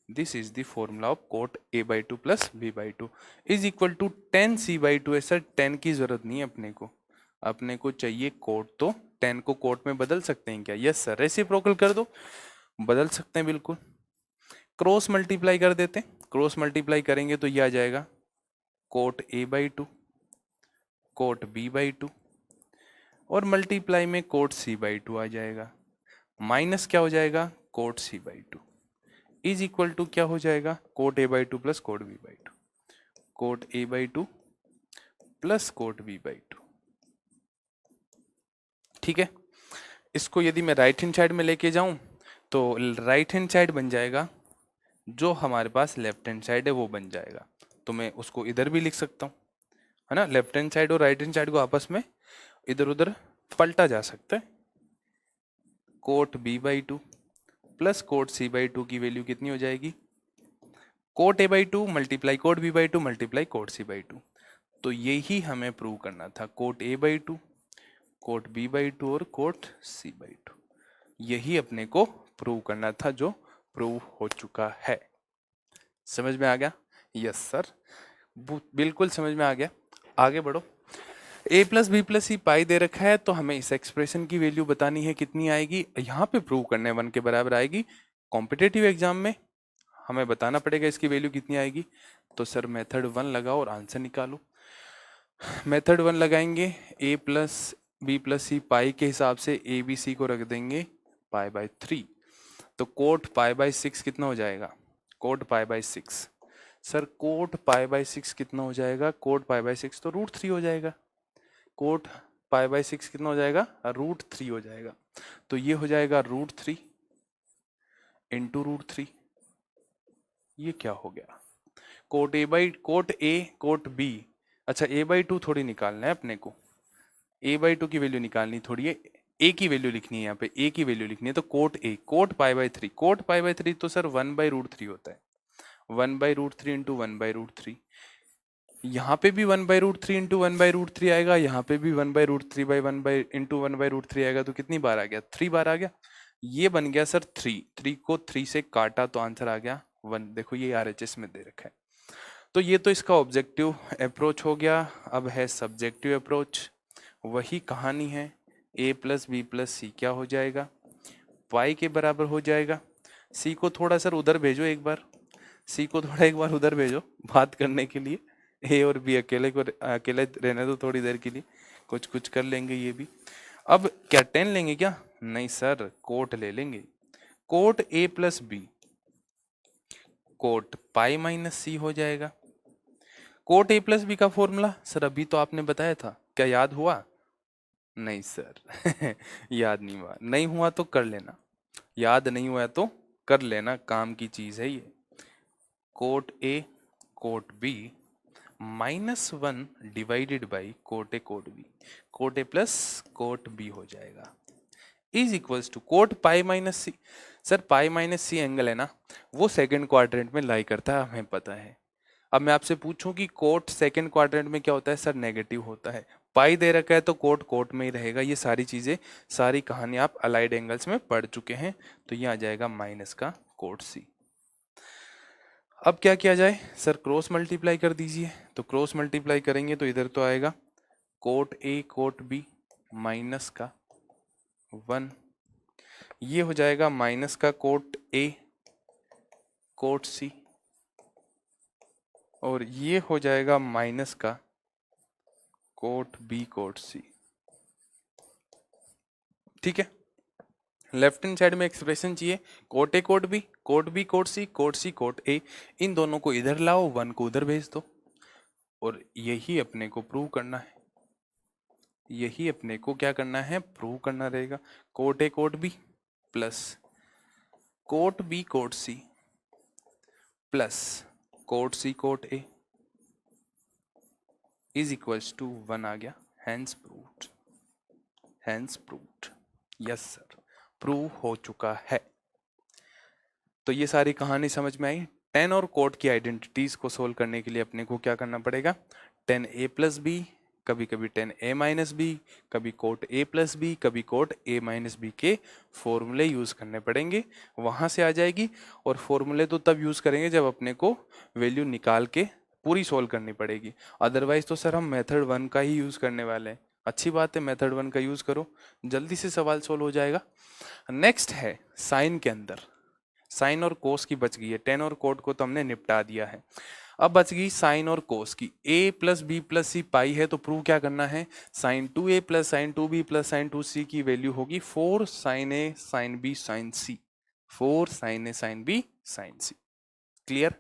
This is the formula of cot a/2 plus b/2 is equal to 10 c/2 है। सर 10 की जरूरत नहीं है अपने को चाहिए कोट, तो 10 को कोट में बदल सकते हैं क्या? यस सर, रेसिप्रोकल कर दो, बदल सकते हैं बिल्कुल। क्रॉस मल्टीप्लाई कर देते हैं, क्रॉस मल्टीप्लाई करेंगे तो ये आ जाएगा कोट a/2 कोट b/2 और मल्टीप्लाई में कोट c/2 आ जाएगा, माइनस क्या हो जाएगा coat c/2 is equal to क्या हो जाएगा cot a/2 plus cot b/2, cot a/2 plus cot b/2। ठीक है, इसको यदि मैं राइट हैंड साइड में लेके जाऊं तो राइट हैंड साइड बन जाएगा, जो हमारे पास लेफ्ट हैंड साइड है वो बन जाएगा, तो मैं उसको इधर भी लिख सकता हूँ, है ना। लेफ्ट हैंड साइड और राइट हैंड साइड को आपस में इधर उधर पलटा जा सकता है। Coat b/2 plus cot c/2 की वैल्यू कितनी हो जाएगी, cot a/2 multiply cot b/2 multiply cot c/2। तो यही हमें प्रूव करना था, कोट a/2 कोट b/2 और कोट c/2, यही अपने को प्रूव करना था, जो प्रूव हो चुका है। समझ में आ गया? यस सर, बिल्कुल समझ में आ गया। आगे बढ़ो। a plus B plus C पाई दे रखा है, तो हमें इस एक्सप्रेशन की वैल्यू बतानी है, कितनी आएगी, यहाँ पे प्रूव करने 1 के बराबर आएगी। कॉम्पिटेटिव एग्जाम में हमें बताना पड़ेगा इसकी वैल्यू कितनी आएगी, तो सर मेथड 1 लगाओ और आंसर निकालो। मेथड 1 लगाएंगे, a plus B plus C पाई के हिसाब से ए बी सी को रख देंगे π/3, तो कोट π/6 कितना हो जाएगा, कोट π/6। सर कोट π/6 कितना हो जाएगा, कोट π/6 तो √3 हो जाएगा, कोट π/6 कितना हो जाएगा, √3 हो जाएगा, तो ये हो जाएगा √3 इंटू √3। ये क्या हो गया, कोट ए कोट बी, अच्छा a/2 थोड़ी निकालना है अपने को, a/2 की वैल्यू निकालनी थोड़ी है, a की वैल्यू लिखनी है, यहाँ पे a की वैल्यू लिखनी है, तो कोट a कोट π/3, कोट π/3 तो सर 1/√3 होता है, 1/√3 इंटू 1/√3, यहाँ पे भी 1/√3 इंटू 1/√3 आएगा, यहाँ पे भी 1/√3 बाई 1 इंटू 1/√3 आएगा, तो कितनी बार आ गया, 3 बार आ गया। ये बन गया सर 3 को 3 से काटा तो आंसर आ गया 1। देखो ये RHS में दे रखा है, तो ये तो इसका ऑब्जेक्टिव अप्रोच हो गया। अब है सब्जेक्टिव अप्रोच, वही कहानी है, a plus B plus C क्या हो जाएगा, पाई के बराबर हो जाएगा। सी को थोड़ा सर उधर भेजो एक बार, सी को थोड़ा एक बार उधर भेजो बात करने के लिए, ए और बी अकेले रहने दो थोड़ी देर के लिए, कुछ कुछ कर लेंगे ये भी। अब क्या 10 लेंगे क्या, नहीं सर कोट ले लेंगे, cot a plus B cot pi minus C हो जाएगा। कोट a प्लस बी का फॉर्मूला सर अभी तो आपने बताया था, क्या याद हुआ? नहीं सर याद नहीं हुआ, नहीं हुआ तो कर लेना, याद नहीं हुआ तो कर लेना, काम की चीज है ये। Cot a cot b -1 divided by cot a cot b, cot a plus cot b हो जाएगा, is equals to cot pi minus C. Sir pi minus C angle है ना, वो सेकंड क्वाड्रेंट में लाई करता है, हमें पता है। अब मैं आपसे पूछूं कि कोट सेकंड क्वाड्रेंट में क्या होता है, सर नेगेटिव होता है। पाई दे रखा है तो कोट कोट में ही रहेगा। ये सारी चीजें, सारी कहानी आप अलाइड एंगल्स में पढ़ चुके हैं, तो ये आ जाएगा माइनस का कोट सी। अब क्या किया जाए, सर क्रॉस मल्टीप्लाई कर दीजिए, तो क्रॉस मल्टीप्लाई करेंगे तो इधर तो आएगा cot A cot B minus का 1, ये हो जाएगा माइनस का कोट ए कोट सी, और ये हो जाएगा माइनस का कोट बी कोट सी। ठीक है, लेफ्ट हैंड साइड में एक्सप्रेशन चाहिए, cot A cot B cot C cot A, इन दोनों को इधर लाओ, 1 को उधर भेज दो, और यही अपने को प्रूव करना है, यही अपने को क्या करना है, प्रूव करना रहेगा। Cot A cot B plus cot B cot C plus cot C cot A is equals to 1 आ गया। Hence proved, hence proved. Yes sir, prove हो चुका है। तो ये सारी कहानी समझ में आई। टेन और कोट की आइडेंटिटीज को सोल्व करने के लिए अपने को क्या करना पड़ेगा, टेन ए प्लस बी, कभी कभी टेन ए माइनस बी, कभी कोट ए प्लस बी, कभी कोट ए माइनस बी के फॉर्मूले यूज करने पड़ेंगे, वहां से आ जाएगी। और फॉर्मूले तो तब यूज करेंगे जब अपने को वैल्यू निकाल के पूरी सोल्व करनी पड़ेगी। अदरवाइज तो सर हम मेथड 1 का ही यूज करने वाले हैं। अच्छी बात है, मेथड 1 का यूज करो, जल्दी से सवाल सोल्व हो जाएगा। नेक्स्ट है साइन के अंदर, साइन और कोस की बच गई है। टेन और कोट को तो हमने निपटा दिया है। अब बच गई साइन और कोस की। a plus B plus C pi है, तो प्रूव क्या करना है, sine 2a plus sine 2b plus sine 2c की वैल्यू होगी 4 sine a sine b sine c, 4 sine a sine b sine c। Clear.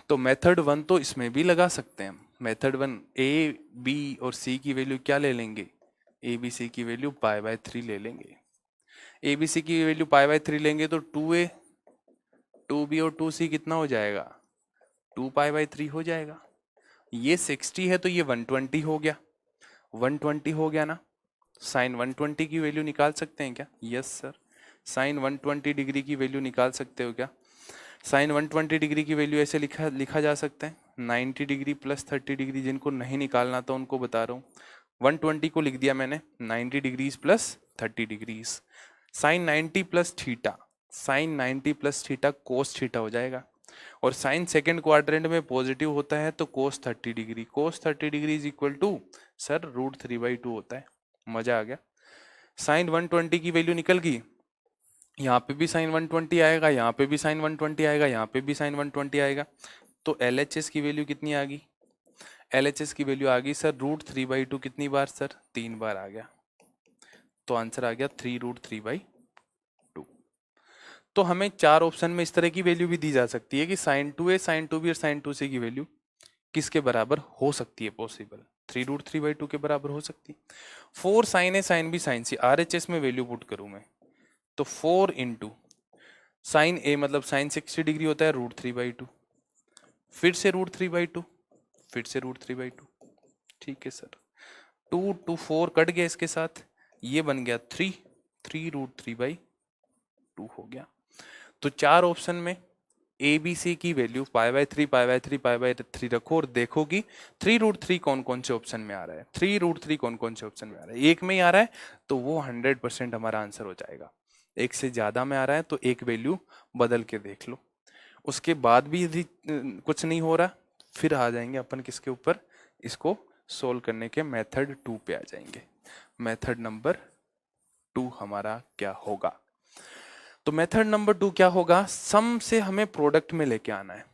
तो मेथड 1 तो इसमें भी लगा सकते हैं हम। मेथड 1 a b और c की वैल्यू क्या ले लेंगे, a b c की वैल्यू पाई बाय 3 ले लेंगे। a b c की वैल्यू पाई बाय 3 लेंगे तो 2a 2b और 2c कितना हो जाएगा, 2 पाई बाई 3 हो जाएगा। ये 60 है तो ये 120 हो गया, 120 हो गया ना। साइन 120 की वैल्यू निकाल सकते हैं क्या, यस सर। साइन 120 डिग्री की वैल्यू निकाल सकते हो क्या। साइन 120 डिग्री की वैल्यू ऐसे लिखा जा सकता है, 90 डिग्री प्लस 30 डिग्री। जिनको नहीं निकालना तो उनको बता रहा हूँ, 120 को लिख दिया मैंने 90 degrees plus 30 degrees. Sine 90 plus theta, sine 90 plus theta cos theta हो जाएगा। और साइन सेकेंड क्वाड्रेंट में पॉजिटिव होता है तो cos 30 degree, cos 30 degree is equal to sir √3/2 होता है। मजा आ गया। साइन 120 की वैल्यू निकल गई, यहाँ पे भी साइन 120 आएगा, यहाँ पे भी साइन 120 आएगा, यहाँ पे भी साइन 120 आएगा। तो LHS की वैल्यू कितनी आ गई, LHS की वैल्यू आ गई सर √3/2 कितनी बार सर, 3 बार आ गया। तो आंसर आ गया 3√3/2। तो हमें 4 ऑप्शन में इस तरह की वैल्यू भी दी जा सकती है कि साइन 2a साइन 2b और साइन 2c की वैल्यू किसके बराबर हो सकती है, पॉसिबल 3√3/2 के बराबर हो सकती है। 4 sine a sine b sine c, RHS में वैल्यू पुट करूं मैं तो 4 इंटू साइन a मतलब साइन 60 डिग्री होता है √3/2, फिर से √3/2, फिर से √3/2। ठीक है सर, 2 2 4 कट गया इसके साथ, ये बन गया 3 3√3/2 हो गया। तो 4 ऑप्शन में ए बी सी की value pi by 3 pi by 3 pi by 3 रखो और देखो कि 3√3 कौन कौन से ऑप्शन में आ रहा है, 3√3 कौन कौन से ऑप्शन में आ रहा है। एक में ही आ रहा है तो वो 100% हमारा आंसर हो जाएगा। एक से ज्यादा में आ रहा है तो एक वैल्यू बदल के देख लो। उसके बाद भी यदि कुछ नहीं हो रहा, फिर आ जाएंगे अपन किसके ऊपर, इसको सोल्व करने के मेथड 2 पे आ जाएंगे। मेथड नंबर 2 हमारा क्या होगा, तो मेथड नंबर 2 क्या होगा, सम से हमें प्रोडक्ट में लेके आना है।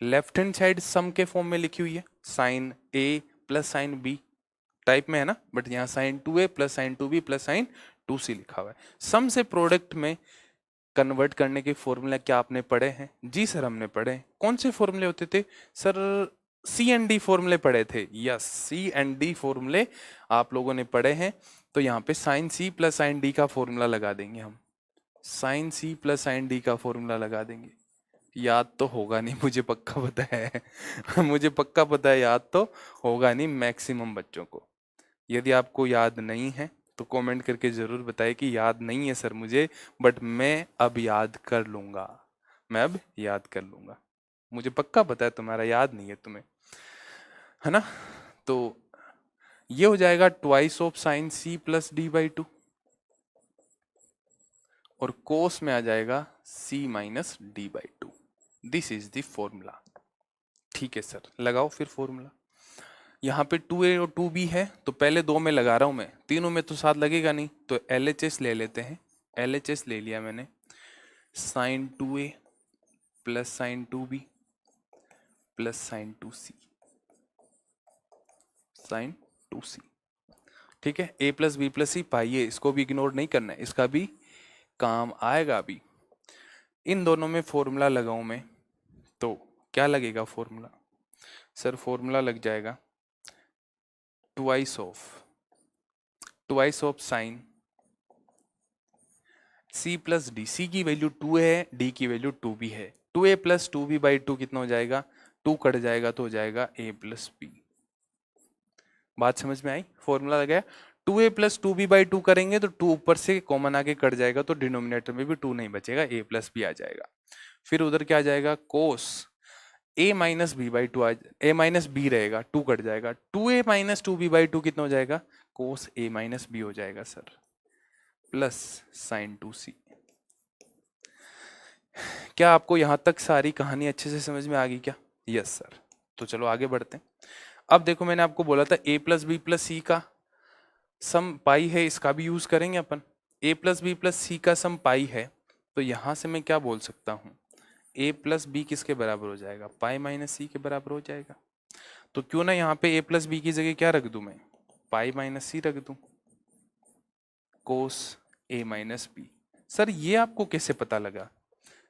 लेफ्ट हैंड साइड सम के फॉर्म में लिखी हुई है, sine a plus sine b type में है ना, बट यहाँ sine 2a plus sine 2b plus sine 2c लिखा हुआ है। सम से प्रोडक्ट में कन्वर्ट करने के फॉर्मूला क्या आपने पढ़े हैं, जी सर हमने पढ़े हैं। कौन से फॉर्मूले होते थे सर, C&D फॉर्मूले पढ़े थे, यस C&D फॉर्मूले आप लोगों ने पढ़े हैं। तो यहाँ पे sine c plus sine d का फॉर्मूला लगा देंगे हम, sine c plus sine d का फॉर्मूला लगा देंगे। याद तो होगा नहीं, मुझे पक्का पता है मुझे पक्का पता है याद तो होगा नहीं मैक्सिमम बच्चों को। यदि आपको याद नहीं है तो कमेंट करके जरूर बताएं कि याद नहीं है सर मुझे, बट मैं अब याद कर लूंगा, मैं अब याद कर लूंगा। मुझे पक्का पता है तुम्हारा याद नहीं है तुम्हें, है ना। तो ये हो जाएगा twice of sine c plus d/2 और कोस में आ जाएगा c minus d/2। This is the formula. ठीक है सर, लगाओ फिर फॉर्मूला। यहाँ पे 2a और 2b है तो पहले 2 में लगा रहा हूं मैं, तीनों में तो साथ लगेगा नहीं, तो LHS ले लेते हैं। LHS ले लिया मैंने, sine 2a plus sine 2b plus sine 2c, sine 2c। ठीक है, a plus B plus C पाइए, इसको भी इग्नोर नहीं करना है, इसका भी काम आएगा अभी। इन दोनों में फॉर्मूला लगाऊं मैं तो क्या लगेगा फॉर्मूला, सर फॉर्मूला लग जाएगा twice of sine c plus D, C की वैल्यू 2 है, d की वैल्यू 2b है, 2a प्लस 2b/2 कितना हो जाएगा, 2 कट जाएगा तो हो जाएगा a प्लस बी। बात समझ में आई, फॉर्मूला लगाया। 2a प्लस 2b/2 करेंगे तो 2 ऊपर से कॉमन आके कट जाएगा तो डिनोमिनेटर में भी 2 नहीं बचेगा, a प्लस बी आ जाएगा। फिर उधर क्या आ जाएगा, cos a minus b/2 a minus B रहेगा, 2 कट जाएगा, 2a माइनस 2b/2 कितना हो जाएगा, कोस a माइनस बी हो जाएगा सर, प्लस साइन 2c। क्या आपको यहां तक सारी कहानी अच्छे से समझ में आ गई क्या? Yes sir. तो चलो आगे बढ़ते हैं। अब देखो मैंने आपको बोला था a plus B plus C का सम पाई है, इसका भी यूज करेंगे अपन। a plus B plus C का सम पाई है तो यहां से मैं क्या बोल सकता हूं, a प्लस बी किसके बराबर हो जाएगा, पाई माइनस सी के बराबर हो जाएगा। तो क्यों ना यहाँ पे a प्लस बी की जगह क्या रख दूं मैं, पाई माइनस सी रख दूं, कोस a माइनस बी। सर ये आपको कैसे पता लगा,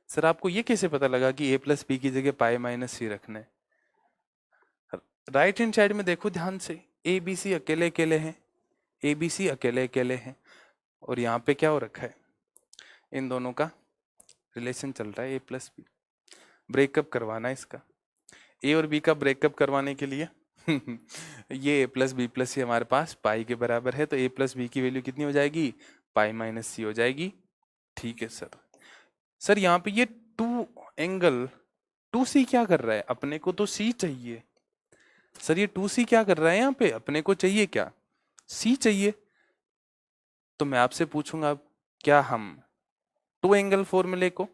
सर आपको ये कैसे पता लगा कि a प्लस बी की जगह पाई माइनस सी रखना है? राइट हैंड साइड में देखो ध्यान से, ए बी सी अकेले अकेले हैं, ए बी सी अकेले अकेले हैं, और यहाँ पे क्या हो रखा है, इन दोनों का रिलेशन चल रहा है ए प्लस बी। ब्रेकअप करवाना है इसका, ए और बी का ब्रेकअप करवाने के लिए ये ए प्लस बी प्लस सी हमारे पास पाई के बराबर है, तो ए प्लस बी की वैल्यू कितनी हो जाएगी, पाई माइनस सी हो जाएगी। ठीक है सर। सर यहाँ पे ये 2 एंगल 2c क्या कर रहा है, अपने को तो c चाहिए। सर ये 2c क्या कर रहा है यहाँ पे, अपने को चाहिए क्या, c चाहिए। तो मैं आपसे पूछूंगा अब, क्या हम 2 एंगल फॉर्मूले को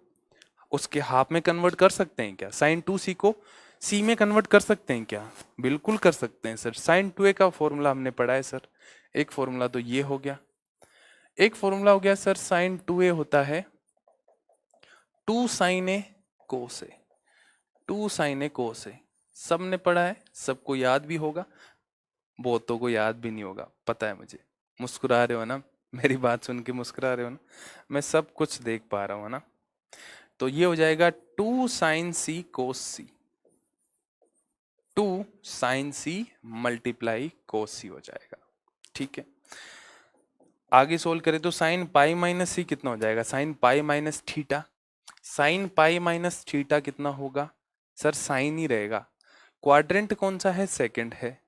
उसके हाफ में कन्वर्ट कर सकते हैं क्या, साइन 2c को c में कन्वर्ट कर सकते हैं क्या? बिल्कुल कर सकते हैं सर। साइन 2a का फॉर्मूला हमने पढ़ा है सर, एक फॉर्मूला तो ये हो गया, एक फॉर्मूला हो गया सर साइन 2a होता है 2 साइन ए कोस ए, 2 साइन ए कोस ए। सबने पढ़ा है, सबको याद भी होगा, बहुतों को याद भी नहीं होगा, पता है मुझे। मुस्कुरा रहे हो ना, मेरी बात सुन के मुस्कुरा रहे हो ना, मैं सब कुछ देख पा रहा हूँ ना। तो ये हो जाएगा 2 साइन सी कोस सी, 2 साइन सी मल्टीप्लाई कोस सी हो जाएगा। ठीक है, आगे सोल्व करें तो साइन पाई माइनस सी कितना हो जाएगा, sine pi minus theta. Sine pi minus theta कितना होगा सर, साइन ही रहेगा। क्वाड्रेंट कौन सा है, सेकंड है,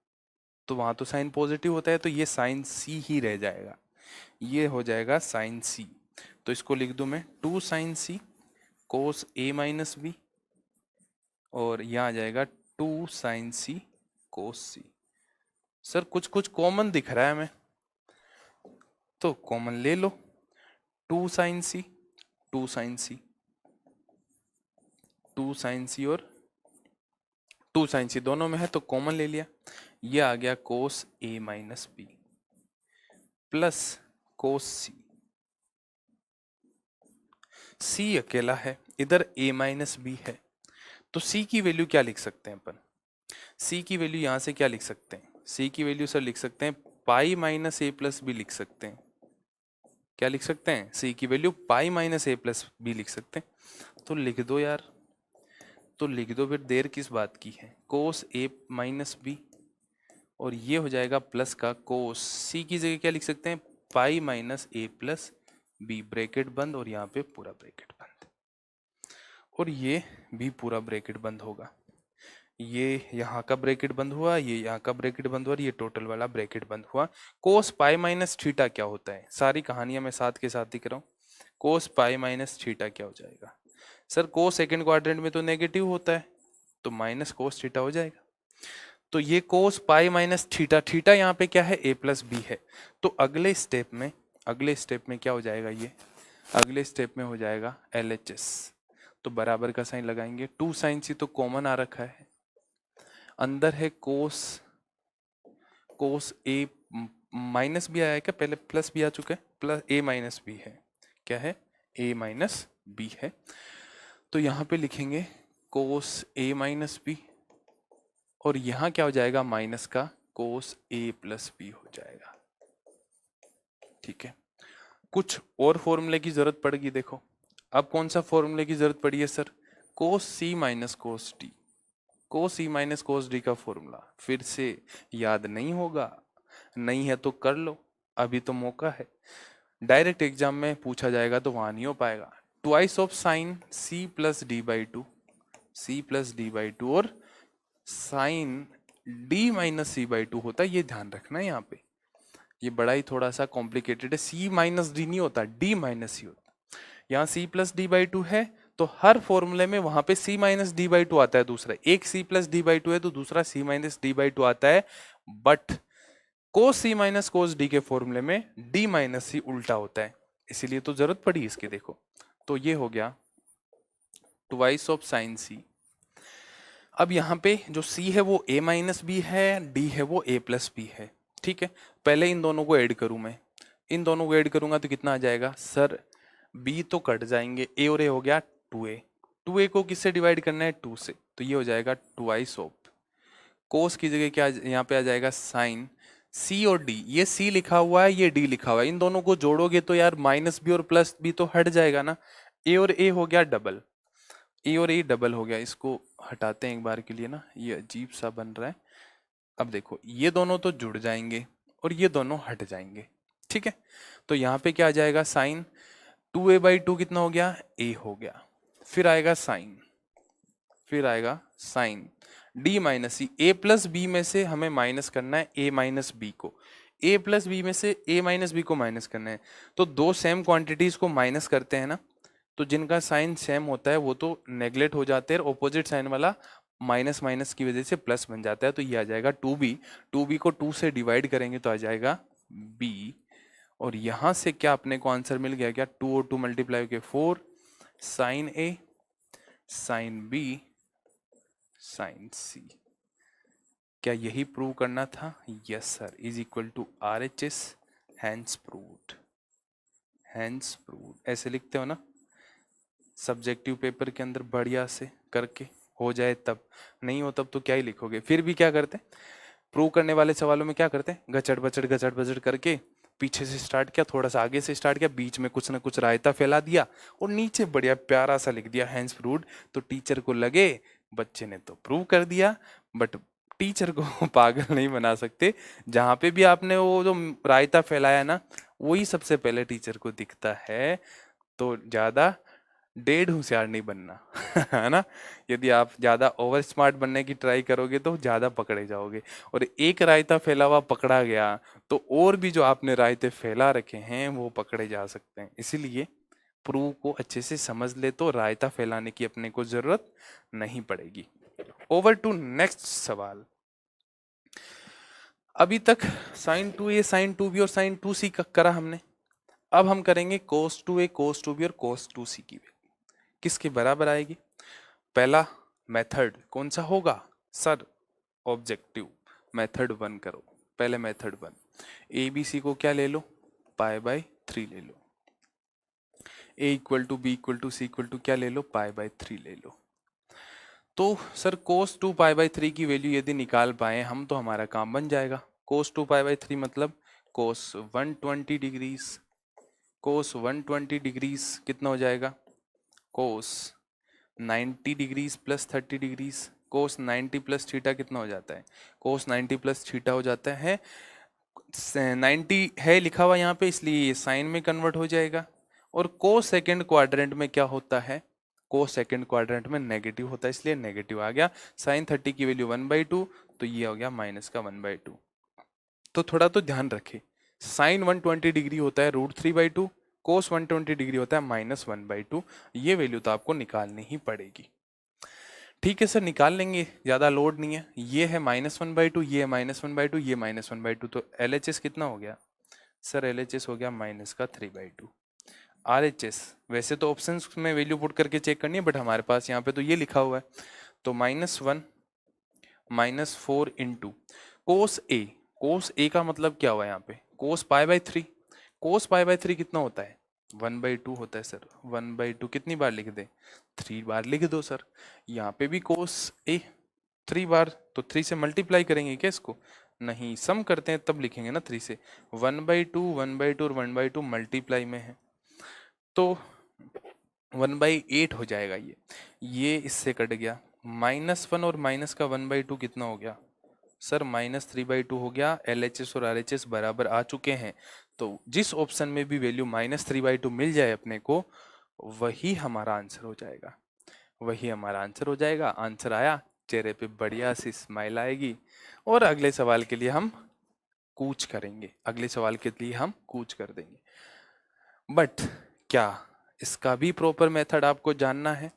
तो वहां तो साइन पॉजिटिव होता है, तो ये साइन सी ही रह जाएगा, ये हो जाएगा साइन सी। तो इसको लिख दूं मैं 2 sine C cos A minus B, और यहाँ आ जाएगा 2 साइन सी कोस सी। सर कुछ कुछ कॉमन दिख रहा है हमें, तो कॉमन ले लो, 2 साइन सी 2 साइन सी 2 साइन सी और 2 साइन सी दोनों में है तो कॉमन ले लिया, ये आ गया कोस A minus B plus cos सी। सी अकेला है, इधर a माइनस बी है, तो c की वैल्यू क्या लिख सकते हैं अपन, c की वैल्यू यहां से क्या लिख सकते हैं, c की वैल्यू सर लिख सकते हैं पाई माइनस ए प्लस बी लिख सकते हैं। क्या लिख सकते हैं, c की value pi minus A plus B लिख सकते हैं। तो लिख दो यार, तो लिख दो, फिर देर किस बात की है, कोस ए माइनस बी, और ये हो जाएगा प्लस का कोस, c की जगह क्या लिख सकते हैं, पाई minus A plus B, bracket बंद, और यहाँ पे पूरा ब्रैकेट बंद, और ये भी पूरा ब्रैकेट बंद होगा, ये यहाँ का ब्रैकेट बंद हुआ, ये यहाँ का ब्रैकेट बंद हुआ, ये टोटल वाला ब्रैकेट बंद हुआ। कोस पाई माइनस थीटा क्या होता है, सारी कहानियां मैं साथ के साथ दिख रहा हूँ। कोस पाई माइनस थीटा क्या हो जाएगा सर, कोस सेकंड क्वाड्रेंट में तो नेगेटिव होता है, तो माइनस कोस थीटा हो जाएगा। तो ये कोस पाई माइनस थीटा, थीटा यहाँ पे क्या है, ए प्लस बी है, तो अगले स्टेप में क्या हो जाएगा, ये अगले स्टेप में हो जाएगा LHS, तो बराबर का साइन लगाएंगे। 2 साइन सी तो कॉमन आ रखा है, अंदर है कोस ए माइनस भी आया है क्या, पहले प्लस भी आ चुका है, प्लस ए माइनस बी है, क्या है, ए माइनस बी है, तो यहाँ पे लिखेंगे कोस ए माइनस बी, और यहाँ क्या हो जाएगा, माइनस का कोस ए प्लस बी हो जाएगा। ठीक है, कुछ और फॉर्मूले की जरूरत पड़ेगी, देखो अब कौन सा फॉर्मूले की जरूरत पड़ी है सर, कोस सी माइनस कोस डी, कोस सी माइनस कोस डी का फॉर्मूला फिर से याद नहीं होगा, नहीं है तो कर लो, अभी तो मौका है, डायरेक्ट एग्जाम में पूछा जाएगा तो वहां नहीं हो पाएगा। Twice of sine C plus D by two, C plus D by two, और sine D minus C by two होता है, ये ध्यान रखना है यहाँ पे, ये बड़ा ही थोड़ा सा कॉम्प्लिकेटेड है, सी माइनस डी नहीं होता, डी माइनस सी होता। यहाँ C plus D by two है तो हर फॉर्मूले में वहां पे C minus D by two आता है, दूसरा एक C plus D by two है तो दूसरा C minus D by two आता है, but cos C minus cos D के फॉर्मूले में डी माइनस सी उल्टा होता है, इसीलिए तो जरूरत पड़ी इसके। देखो तो ये हो गया ट्वाइस ऑफ साइन सी। अब यहाँ पे जो c है वो a माइनस बी है, d है वो a प्लस बी है, ठीक है। पहले इन दोनों को ऐड करूं मैं, इन दोनों को ऐड करूंगा तो कितना आ जाएगा सर, b तो कट जाएंगे, a और a हो गया 2a, 2a को किससे डिवाइड करना है 2 से, तो ये हो जाएगा ट्वाइस ऑफ कोस की जगह क्या यहाँ पे आ जाएगा साइन c और d, ये c लिखा हुआ है ये d लिखा हुआ है, इन दोनों को जोड़ोगे तो यार माइनस बी और प्लस बी तो हट जाएगा ना, a और a हो गया डबल, ए और ए डबल हो गया, इसको हटाते हैं एक बार के लिए ना, ये अजीब सा बन रहा है। अब देखो ये दोनों तो जुड़ जाएंगे और ये दोनों हट जाएंगे, ठीक है। तो यहाँ पे क्या आ जाएगा साइन 2a बाई टू कितना हो गया a हो गया, फिर आएगा साइन, फिर आएगा sine d minus C, a plus B में से हमें माइनस करना है a माइनस बी को, a प्लस बी में से a माइनस बी को माइनस करना है, तो दो सेम क्वांटिटीज को माइनस करते हैं ना, तो जिनका साइन सेम होता है वो तो नेग्लेक्ट हो जाते हैं, ऑपोजिट साइन वाला माइनस माइनस की वजह से प्लस बन जाता है, तो ये आ जाएगा 2b, 2b को 2 से डिवाइड करेंगे तो आ जाएगा b, और यहां से क्या अपने को आंसर मिल गया, क्या 2 और 2 मल्टीप्लाई होके 4 sine a sine b sine c, क्या यही प्रूव करना था? Yes sir, is equal to RHS, hence proved, hence proved, ऐसे लिखते हो ना सब्जेक्टिव पेपर के अंदर बढ़िया से करके, हो जाए तब, नहीं हो तब तो क्या ही लिखोगे। फिर भी क्या करते, प्रूव करने वाले सवालों में क्या करते, गचड़ बचड़ करके पीछे से स्टार्ट किया, थोड़ा सा आगे से स्टार्ट किया, बीच में कुछ ना कुछ रायता फैला दिया और नीचे बढ़िया प्यारा सा लिख दिया हैंस प्रूव्ड, तो टीचर को लगे बच्चे ने तो प्रूव कर दिया, बट टीचर को पागल नहीं बना सकते, जहां पे भी आपने वो जो रायता फैलाया ना वही सबसे पहले टीचर को दिखता है, तो ज्यादा डेढ़ होशियार नहीं बनना है ना, यदि आप ज्यादा ओवर स्मार्ट बनने की ट्राई करोगे तो ज्यादा पकड़े जाओगे, और एक रायता फैला हुआ पकड़ा गया तो और भी जो आपने रायते फैला रखे हैं वो पकड़े जा सकते हैं, इसीलिए प्रूव को अच्छे से समझ ले तो रायता फैलाने की अपने को जरूरत नहीं पड़ेगी। ओवर टू नेक्स्ट सवाल। अभी तक साइन 2a साइन 2b और साइन 2c का करा हमने, अब हम करेंगे cos 2a cos 2b और cos 2c की, किसके बराबर आएगी? पहला मेथड कौन सा होगा सर? ऑब्जेक्टिव मेथड 1 करो, पहले मेथड 1, ए बी सी को क्या ले लो, पाई बाय 3 ले लो, A equal to B equal to C equal to क्या ले लो, पाई बाय 3 ले लो। तो सर cos 2 पाई बाय 3 की वैल्यू यदि निकाल पाए हम तो हमारा काम बन जाएगा। cos 2 पाई बाय 3 मतलब cos 120 डिग्रीज, cos 120 डिग्रीज कितना हो जाएगा, cos 90 degrees plus 30 degrees, cos 90 plus theta कितना हो जाता है, cos 90 प्लस थीटा हो जाता है, 90 है लिखा हुआ यहाँ पे इसलिए ये साइन में कन्वर्ट हो जाएगा, और cos सेकेंड क्वाड्रेंट में क्या होता है, cos सेकेंड क्वाड्रेंट में नेगेटिव होता है इसलिए नेगेटिव आ गया, साइन 30 की वैल्यू 1/2 तो ये हो गया माइनस का 1/2। तो थोड़ा तो ध्यान रखें, साइन 120 डिग्री होता है √3/2, cos 120 डिग्री होता है -1/2, ये वैल्यू तो आपको निकालनी ही पड़ेगी। ठीक है सर, निकाल लेंगे, ज्यादा लोड नहीं है, ये है -1/2, ये है -1/2, ये -1/2, तो LHS कितना हो गया सर, LHS हो गया माइनस का 3/2। RHS वैसे तो ऑप्शंस में वैल्यू पुट करके चेक करनी है, बट हमारे पास यहाँ पे तो ये लिखा हुआ है, तो -1 -4 इंटू cos A का मतलब क्या हुआ यहाँ पे, cos π/3, cos π/3 कितना होता है 1/2 होता है सर, 1/2 कितनी बार लिख दे, 3 बार लिख दो सर, यहाँ पे भी cos A 3 बार, तो 3 से मल्टीप्लाई करेंगे क्या इसको, नहीं सम करते हैं तब लिखेंगे ना 3 से, 1/2 1/2 और 1/2 मल्टीप्लाई में है तो 1/8 हो जाएगा, ये इससे कट गया, -1 और माइनस का 1/2 कितना हो गया सर, -3/2 हो गया। LHS और RHS बराबर आ चुके हैं, तो जिस ऑप्शन में भी वैल्यू -3/2 मिल जाए अपने को वही हमारा आंसर हो जाएगा, वही हमारा आंसर हो जाएगा। आंसर आया, चेहरे पे बढ़िया सी स्माइल आएगी और अगले सवाल के लिए हम कूच करेंगे, अगले सवाल के लिए हम कूच कर देंगे। बट क्या इसका भी प्रॉपर मेथड आपको जानना है?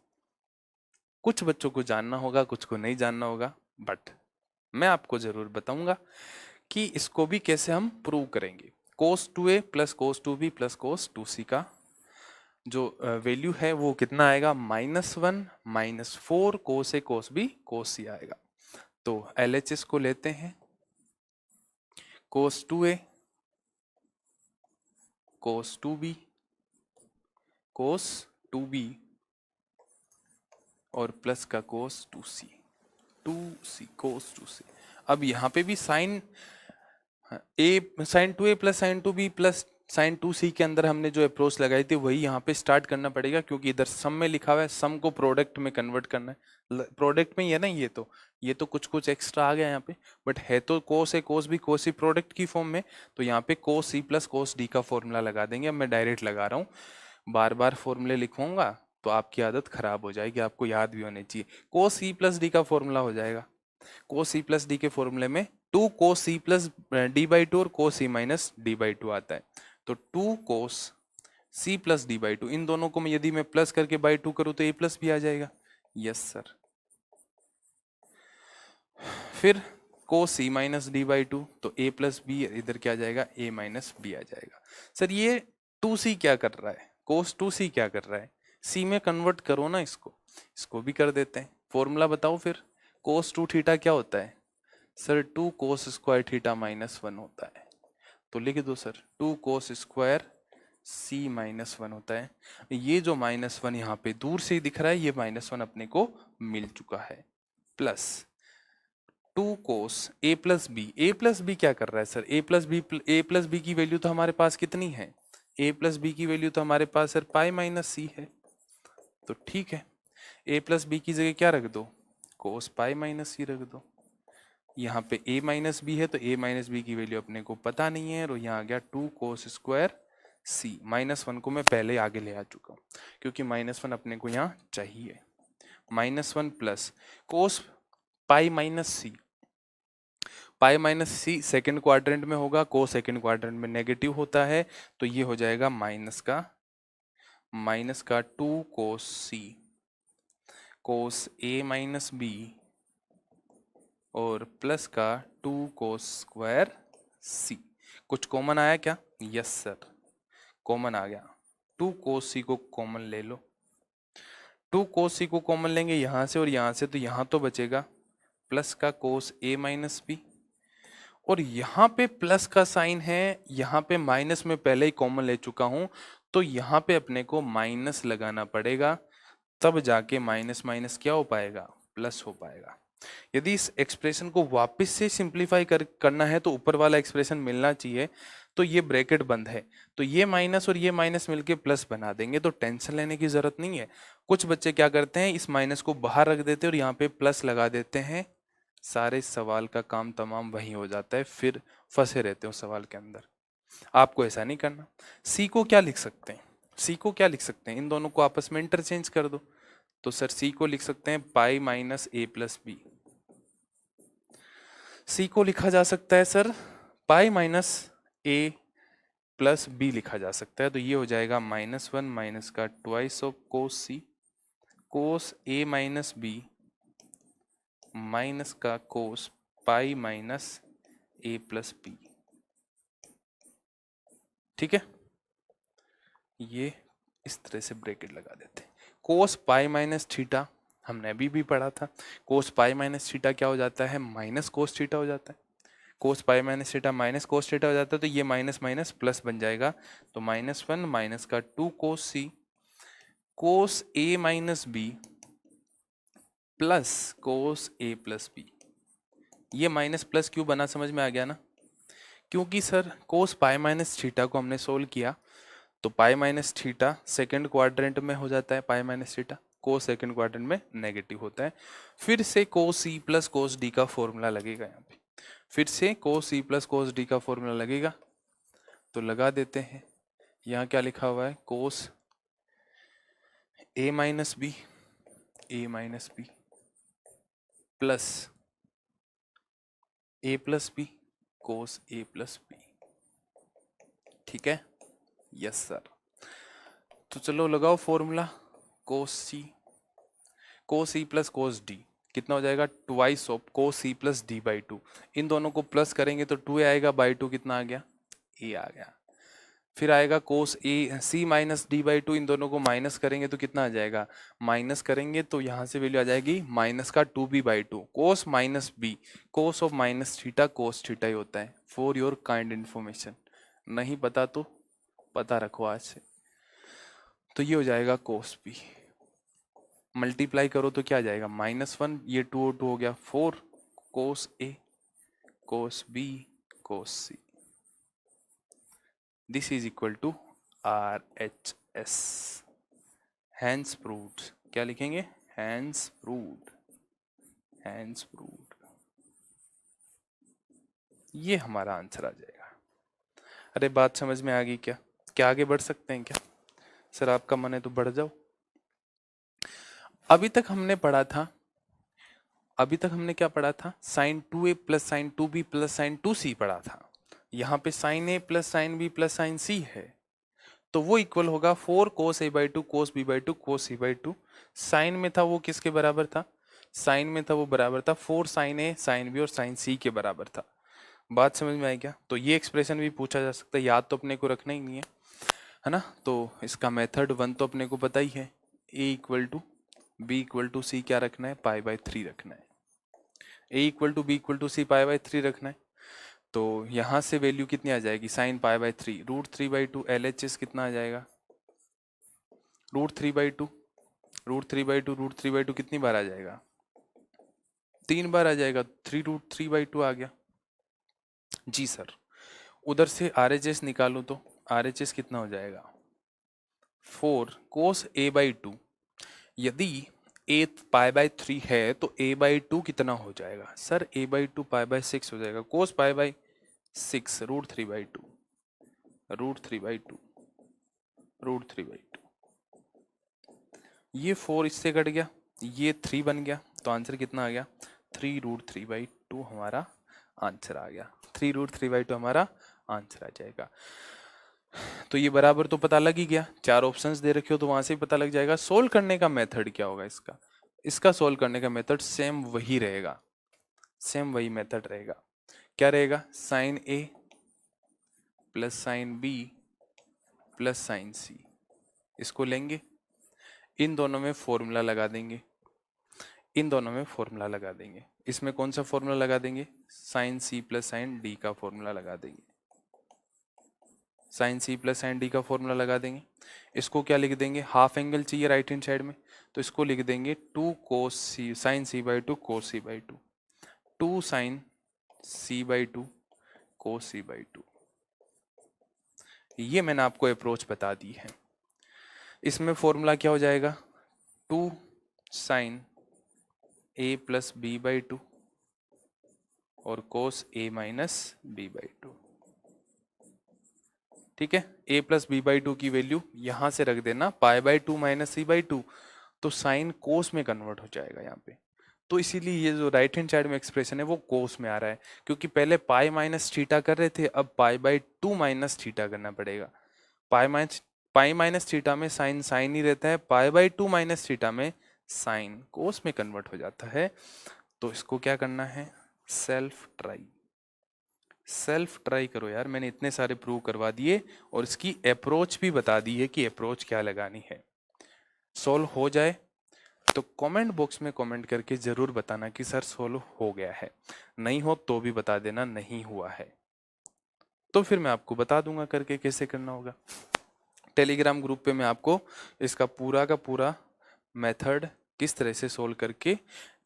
कुछ बच्चों को जानना होगा, कुछ को नहीं जानना होगा, बट मैं आपको जरूर बताऊंगा कि इसको भी कैसे हम प्रूव करेंगे। cos 2a plus cos 2b plus cos 2c का जो वैल्यू है वो कितना आएगा, -1 -4 cos a cos b cos c आएगा। तो LHS को लेते हैं, cos 2a cos 2b cos 2b और प्लस का cos 2c cos 2c। अब यहाँ पे भी sine sin 2a plus sin 2b plus sin 2c के अंदर हमने जो अप्रोच लगाई थी वही यहाँ पे स्टार्ट करना पड़ेगा, क्योंकि इधर सम में लिखा हुआ है, सम को प्रोडक्ट में कन्वर्ट करना है। प्रोडक्ट में ही है ना, ये तो कुछ कुछ एक्स्ट्रा आ गया यहाँ पे, बट है तो cos a cos b cos c product की फॉर्म में। तो यहाँ पे cos c plus cos d का फॉर्मूला लगा देंगे। अब मैं डायरेक्ट लगा रहा हूँ, बार बार फॉर्मूले लिखवाऊंगा तो आपकी आदत खराब हो जाएगी, आपको याद भी होने चाहिए। cos c प्लस d का फॉर्मूला हो जाएगा, cos c प्लस डी के फॉर्मूले में 2 cos c plus D by two और cos c minus D by two आता है। तो 2 cos c plus D by two, इन दोनों को मैं यदि मैं प्लस करके बाई टू करूं तो a प्लस भी आ जाएगा। Yes sir. फिर cos c minus D by to, तो a प्लस बी इधर क्या आ जाएगा, a माइनस बी आ जाएगा। सर ये 2c क्या कर रहा है, cos 2c क्या कर रहा है, c में कन्वर्ट करो ना इसको भी कर देते हैं। फॉर्मूला बताओ फिर, cos 2 थीटा क्या होता है sir, 2 cos square theta minus 1 होता है। तो लिख दो sir, 2 cos square c minus 1 होता है। ये जो -1 यहाँ पे दूर से ही दिख रहा है, ये -1 अपने को मिल चुका है, plus 2 cos a plus B क्या कर रहा है सर, a प्लस बी की वैल्यू तो हमारे पास कितनी है, a प्लस बी की वैल्यू तो हमारे पास सर पाई माइनस सी है। तो ठीक है, a प्लस बी की जगह क्या रख दो, cos पाई माइनस सी रख दो। यहाँ पे a माइनस बी है तो a माइनस बी की वैल्यू अपने को पता नहीं है, और यहाँ आ गया 2 cos स्क्वायर c। -1 को मैं पहले आगे ले आ चुका हूँ, क्योंकि -1 अपने को यहाँ चाहिए। -1 प्लस cos पाई माइनस सी, पाई माइनस सी सेकेंड क्वाड्रेंट में होगा, cos सेकेंड क्वाड्रेंट में नेगेटिव होता है, तो ये हो जाएगा माइनस का 2 cos c cos a minus B और प्लस का 2 cos स्क्वायर c। कुछ कॉमन आया क्या, यस सर कॉमन आ गया, 2 cos c को कॉमन ले लो। 2 cos c को कॉमन लेंगे यहाँ से और यहाँ से, तो यहाँ तो बचेगा प्लस का cos a माइनस बी, और यहाँ पे प्लस का साइन है, यहाँ पे माइनस में पहले ही कॉमन ले चुका हूँ, तो यहाँ पे अपने को माइनस लगाना पड़ेगा, तब जाके माइनस माइनस क्या हो पाएगा, प्लस हो पाएगा। यदि इस एक्सप्रेशन को वापस से सिंप्लीफाई करना है तो ऊपर वाला एक्सप्रेशन मिलना चाहिए, तो ये ब्रैकेट बंद है, तो ये माइनस और ये माइनस मिलके प्लस बना देंगे, तो टेंशन लेने की जरूरत नहीं है। कुछ बच्चे क्या करते हैं, इस माइनस को बाहर रख देते हैं और यहाँ पे प्लस लगा देते हैं, सारे सवाल का काम तमाम वहीं हो जाता है, फिर फंसे रहते हो सवाल के अंदर। आपको ऐसा नहीं करना। सी को क्या लिख सकते हैं, सी को क्या लिख सकते हैं, इन दोनों को आपस में इंटरचेंज कर दो, तो सर सी को लिख सकते हैं पाई माइनस ए प्लस बी। सी को लिखा जा सकता है sir pi minus A plus B लिखा जा सकता है, तो ये हो जाएगा -1 माइनस का twice of cos C cos A minus B minus का cos pi minus A plus B. ठीक है, ये इस तरह से ब्रैकेट लगा देते हैं। कोस पाई माइनस थीटा हमने अभी भी पढ़ा था, कोस पाई माइनस थीटा क्या हो जाता है, माइनस कोस थीटा हो जाता है। Cos pi minus theta minus cos theta हो जाता है, तो ये माइनस माइनस प्लस बन जाएगा, तो -1 माइनस का 2 कोस C cos A minus B plus cos A plus B. ये माइनस प्लस क्यों बना, समझ में आ गया ना, क्योंकि सर कोस पाई माइनस थीटा को हमने सोल्व किया, तो पाई माइनस थीटा सेकेंड क्वाड्रेंट में हो जाता है, पाई माइनस थीटा कोस सेकेंड क्वाड्रेंट में नेगेटिव होता है। फिर से कोस सी प्लस कोस डी का फॉर्मूला लगेगा, यहाँ पे फिर से कोस सी प्लस कोस डी का फॉर्मूला लगेगा, तो लगा देते हैं। यहाँ क्या लिखा हुआ है, cos A minus B plus A plus B cos A plus B. ठीक है, यस सर। तो चलो लगाओ formula, cos C plus cos D कितना हो जाएगा, twice of cos C plus D by two. इन दोनों को प्लस करेंगे तो 2 आएगा, बाई टू कितना आ गया, ए आ गया। फिर आएगा कोस ए सी माइनस डी बाई टू, इन दोनों को माइनस करेंगे तो कितना आ जाएगा, माइनस करेंगे तो यहाँ से वैल्यू आ जाएगी माइनस का 2b by two. Cos minus B, cos of minus theta cos theta ही होता है, फॉर योर काइंड इन्फॉर्मेशन। नहीं पता तो पता रखो आज से। तो ये हो जाएगा कोस बी, मल्टीप्लाई करो तो क्या आ जाएगा, -1, ये 2 और 2 हो गया 4, cos A cos B cos C, this is equal to RHS। Hence proved, क्या लिखेंगे, हैंस प्रूव्ड। ये हमारा आंसर आ जाएगा। अरे बात समझ में आ गई क्या, क्या आगे बढ़ सकते हैं क्या? सर आपका मन है तो बढ़ जाओ। अभी तक हमने क्या पढ़ा था, sin 2a plus sine 2b plus sine 2c पढ़ा था। यहाँ पे sin a plus sine b plus sine c है, तो वो इक्वल होगा 4 cos a by two cos b by two cos c by two. Sine में था वो किसके बराबर था, साइन में था वो बराबर था 4 sin a sin b और sin c के बराबर था। बात समझ में आई क्या? तो ये एक्सप्रेशन भी पूछा जा सकता है, याद तो अपने को रखना ही नहीं है ना। तो इसका मेथड 1 तो अपने को पता ही है, a equal to b equal to C क्या रखना है, पाई बाई 3 रखना है। a equal to B equal to C pi by 3 रखना है। तो यहाँ से वैल्यू कितनी आ जाएगी, साइन पाई बाई 3 √3/2 LHS कितना आ जाएगा, √3/2 √3/2 कितनी बार आ जाएगा, 3 बार आ जाएगा, 3√3/2 आ गया जी सर। उधर से RHS निकालूं तो RHS कितना हो जाएगा, 4 cos a बाई 2। यदि a पाई बाई 3 है तो a बाई 2 कितना हो जाएगा, sir a by 2 pi by 6 हो जाएगा, cos पाई बाई 6 √3/2 ये 4 इससे कट गया, ये 3 बन गया, तो आंसर कितना आ गया, 3√3/2 हमारा आंसर आ गया। 3√3/2 हमारा आंसर आ जाएगा। तो ये बराबर तो पता लग ही गया, 4 ऑप्शंस दे रखे हो तो वहां से भी पता लग जाएगा। सोल्व करने का मेथड क्या होगा इसका सोल्व करने का मेथड सेम वही रहेगा, सेम वही मेथड रहेगा। क्या रहेगा, sine A plus sine B plus sine C, इसको लेंगे, इन दोनों में फॉर्मूला लगा देंगे, इसमें कौन सा फॉर्मूला लगा देंगे, sine C plus sine D का फॉर्मूला लगा देंगे, sine C plus sine D का फॉर्मूला लगा देंगे। इसको क्या लिख देंगे, हाफ एंगल चाहिए राइट हैंड साइड में, तो इसको लिख देंगे 2 cos C sine C by 2 cos C by 2, 2 sine C by 2 cos C by 2। ये मैंने आपको अप्रोच बता दी है। इसमें फॉर्मूला क्या हो जाएगा, 2 sine a plus B by 2 और cos a minus B by 2। ठीक है, a प्लस बी बाई 2 की वैल्यू यहां से रख देना, pi by 2 minus C by 2, तो साइन कोस में कन्वर्ट हो जाएगा यहाँ पे। तो इसीलिए ये जो राइट हैंड साइड में एक्सप्रेशन है वो कोस में आ रहा है, क्योंकि पहले पाई माइनस थीटा कर रहे थे, अब पाई बाई 2 माइनस थीटा करना पड़ेगा। पाई माइनस थीटा में साइन साइन ही रहता है, पाई बाई 2 माइनस थीटा में साइन कोस में कन्वर्ट हो जाता है। तो इसको क्या करना है, सेल्फ ट्राई करो यार, मैंने इतने सारे प्रूव करवा दिए और इसकी अप्रोच भी बता दी है कि अप्रोच क्या लगानी है। सोल्व हो जाए तो कमेंट बॉक्स में कमेंट करके जरूर बताना कि सर सोल्व हो गया है, नहीं हो तो भी बता देना नहीं हुआ है, तो फिर मैं आपको बता दूंगा करके कैसे करना होगा। टेलीग्राम ग्रुप पे मैं आपको इसका पूरा का पूरा मेथड किस तरह से सोल्व करके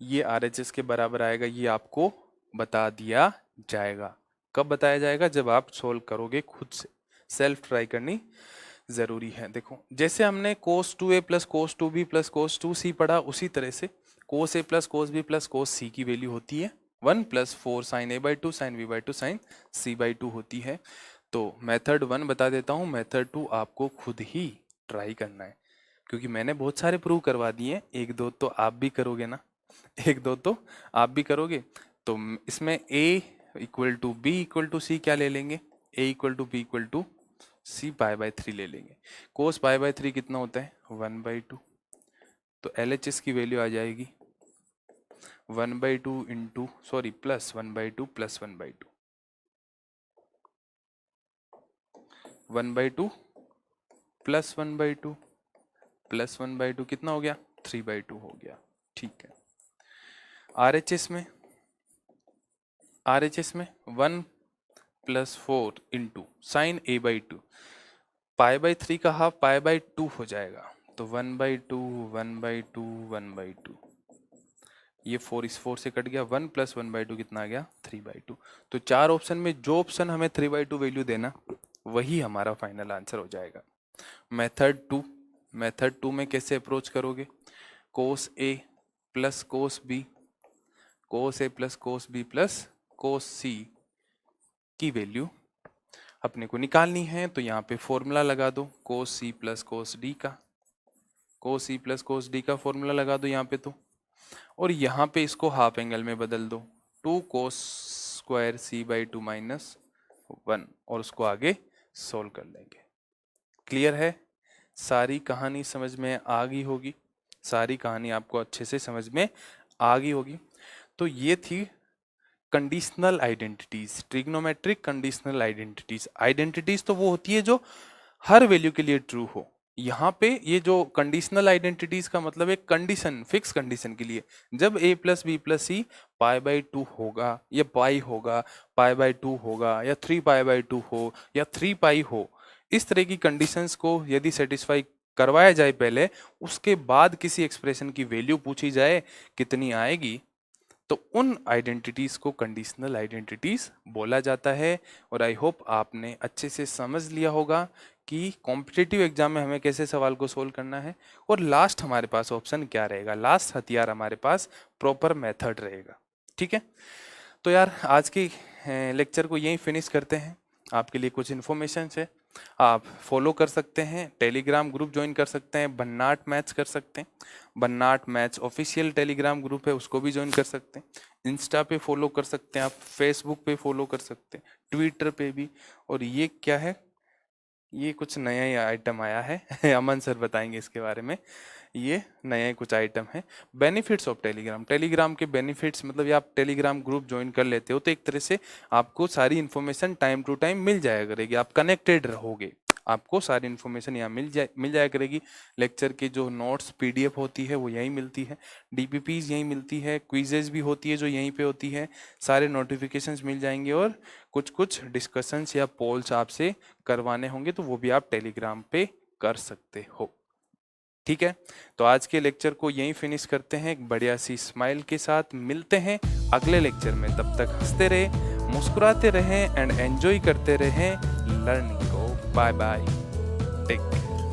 ये RHS के बराबर आएगा ये आपको बता दिया जाएगा। कब बताया जाएगा, जब आप सोल्व करोगे खुद से, सेल्फ ट्राई करनी जरूरी है। देखो जैसे हमने cos 2a plus cos 2b plus cos 2c पढ़ा, उसी तरह से cos a plus cos b plus cos c की वैल्यू होती है 1 plus 4 sine a by 2 sine b by 2 sine c by 2 होती है। तो मेथड 1 बता देता हूँ, मेथड 2 आपको खुद ही ट्राई करना है। क्योंकि मैंने बहुत सारे प्रूव करवा दिए, एक दो तो आप भी करोगे ना, एक दो तो आप भी करोगे। तो इसमें a equal to B equal to C क्या ले लेंगे, a equal to B equal to C pi ले लेंगे। कोस पाई/3 कितना होता है 1/2, तो LHS की वैल्यू आ जाएगी 1/2 into sorry plus 1/2 plus 1/2 1/2 plus 1/2 plus 1/2 कितना हो गया 3/2 हो गया। ठीक है। RHS में 1 प्लस 4 इंटू साइन a/2, पाई/3 का हाफ पाई/2 हो जाएगा, तो 1/2 1/2 1/2, ये 4 इस 4 से कट गया, 1 प्लस 1/2 कितना आ गया 3/2। तो 4 ऑप्शन में जो ऑप्शन हमें 3/2 वैल्यू देना वही हमारा फाइनल आंसर हो जाएगा। मेथड 2 में कैसे अप्रोच करोगे, cos A plus cos B, cos A plus cos B plus cos C की वैल्यू अपने को निकालनी है। तो यहाँ पे फॉर्मूला लगा दो कोस सी प्लस कोस डी का, कोस सी प्लस कोस डी का फॉर्मूला लगा दो यहाँ पे, तो और यहाँ पे इसको हाफ एंगल में बदल दो 2 कोस स्क्वायर c/2 माइनस 1 और उसको आगे सोल्व कर लेंगे। क्लियर है, सारी कहानी समझ में आ गई होगी, सारी कहानी आपको अच्छे से समझ में आ गई होगी। तो ये थी conditional identities, trigonometric conditional identities. Identities तो वो होती है जो हर वैल्यू के लिए ट्रू हो। यहाँ पे ये जो कंडीशनल आइडेंटिटीज का मतलब एक कंडीशन, फिक्स कंडीशन के लिए, जब a प्लस बी प्लस सी पाई/2 होगा या पाई होगा, पाई/2 होगा या 3 पाई/2 हो या 3 पाई हो, इस तरह की कंडीशंस को यदि सेटिस्फाई करवाया जाए पहले, उसके बाद किसी एक्सप्रेशन की वैल्यू पूछी जाए कितनी आएगी, तो उन आइडेंटिटीज को कंडीशनल आइडेंटिटीज बोला जाता है। और आई होप आपने अच्छे से समझ लिया होगा कि कॉम्पिटिटिव एग्जाम में हमें कैसे सवाल को सोल्व करना है। और लास्ट हमारे पास ऑप्शन क्या रहेगा, लास्ट हथियार हमारे पास प्रॉपर मेथड रहेगा। ठीक है, तो यार आज की लेक्चर को यहीं फिनिश करते हैं। आपके लिए कुछ इन्फॉर्मेशन है, आप फॉलो कर सकते हैं, टेलीग्राम ग्रुप ज्वाइन कर सकते हैं, बन्नाट मैथ्स कर सकते हैं, बन्नाट मैथ्स ऑफिशियल टेलीग्राम ग्रुप है उसको भी ज्वाइन कर सकते हैं, इंस्टा पे फॉलो कर सकते हैं आप, फेसबुक पे फॉलो कर सकते हैं, ट्विटर पे भी। और ये क्या है, ये कुछ नया ही आइटम आया है अमन सर बताएंगे इसके बारे में, ये नया ही कुछ आइटम है। बेनिफिट्स ऑफ टेलीग्राम, टेलीग्राम के बेनिफिट्स मतलब ये आप टेलीग्राम ग्रुप ज्वाइन कर लेते हो तो एक तरह से आपको सारी इन्फॉर्मेशन टाइम टू टाइम मिल जाया करेगी, आप कनेक्टेड रहोगे, आपको सारी इन्फॉर्मेशन यहाँ मिल जाया करेगी। लेक्चर के जो नोट्स PDF होती है वो यहीं मिलती है, DPPs यहीं मिलती है, क्विजेज भी होती है जो यहीं पे होती है, सारे नोटिफिकेशंस मिल जाएंगे और कुछ डिस्कशंस या पोल्स आपसे करवाने होंगे तो वो भी आप टेलीग्राम पे कर सकते हो। ठीक है, तो आज के लेक्चर को यहीं फिनिश करते हैं एक बढ़िया सी स्माइल के साथ। मिलते हैं अगले लेक्चर में, तब तक हंसते रहे, मुस्कुराते रहें एंड एंजॉय करते रहें लर्निंग को। Bye bye, take care.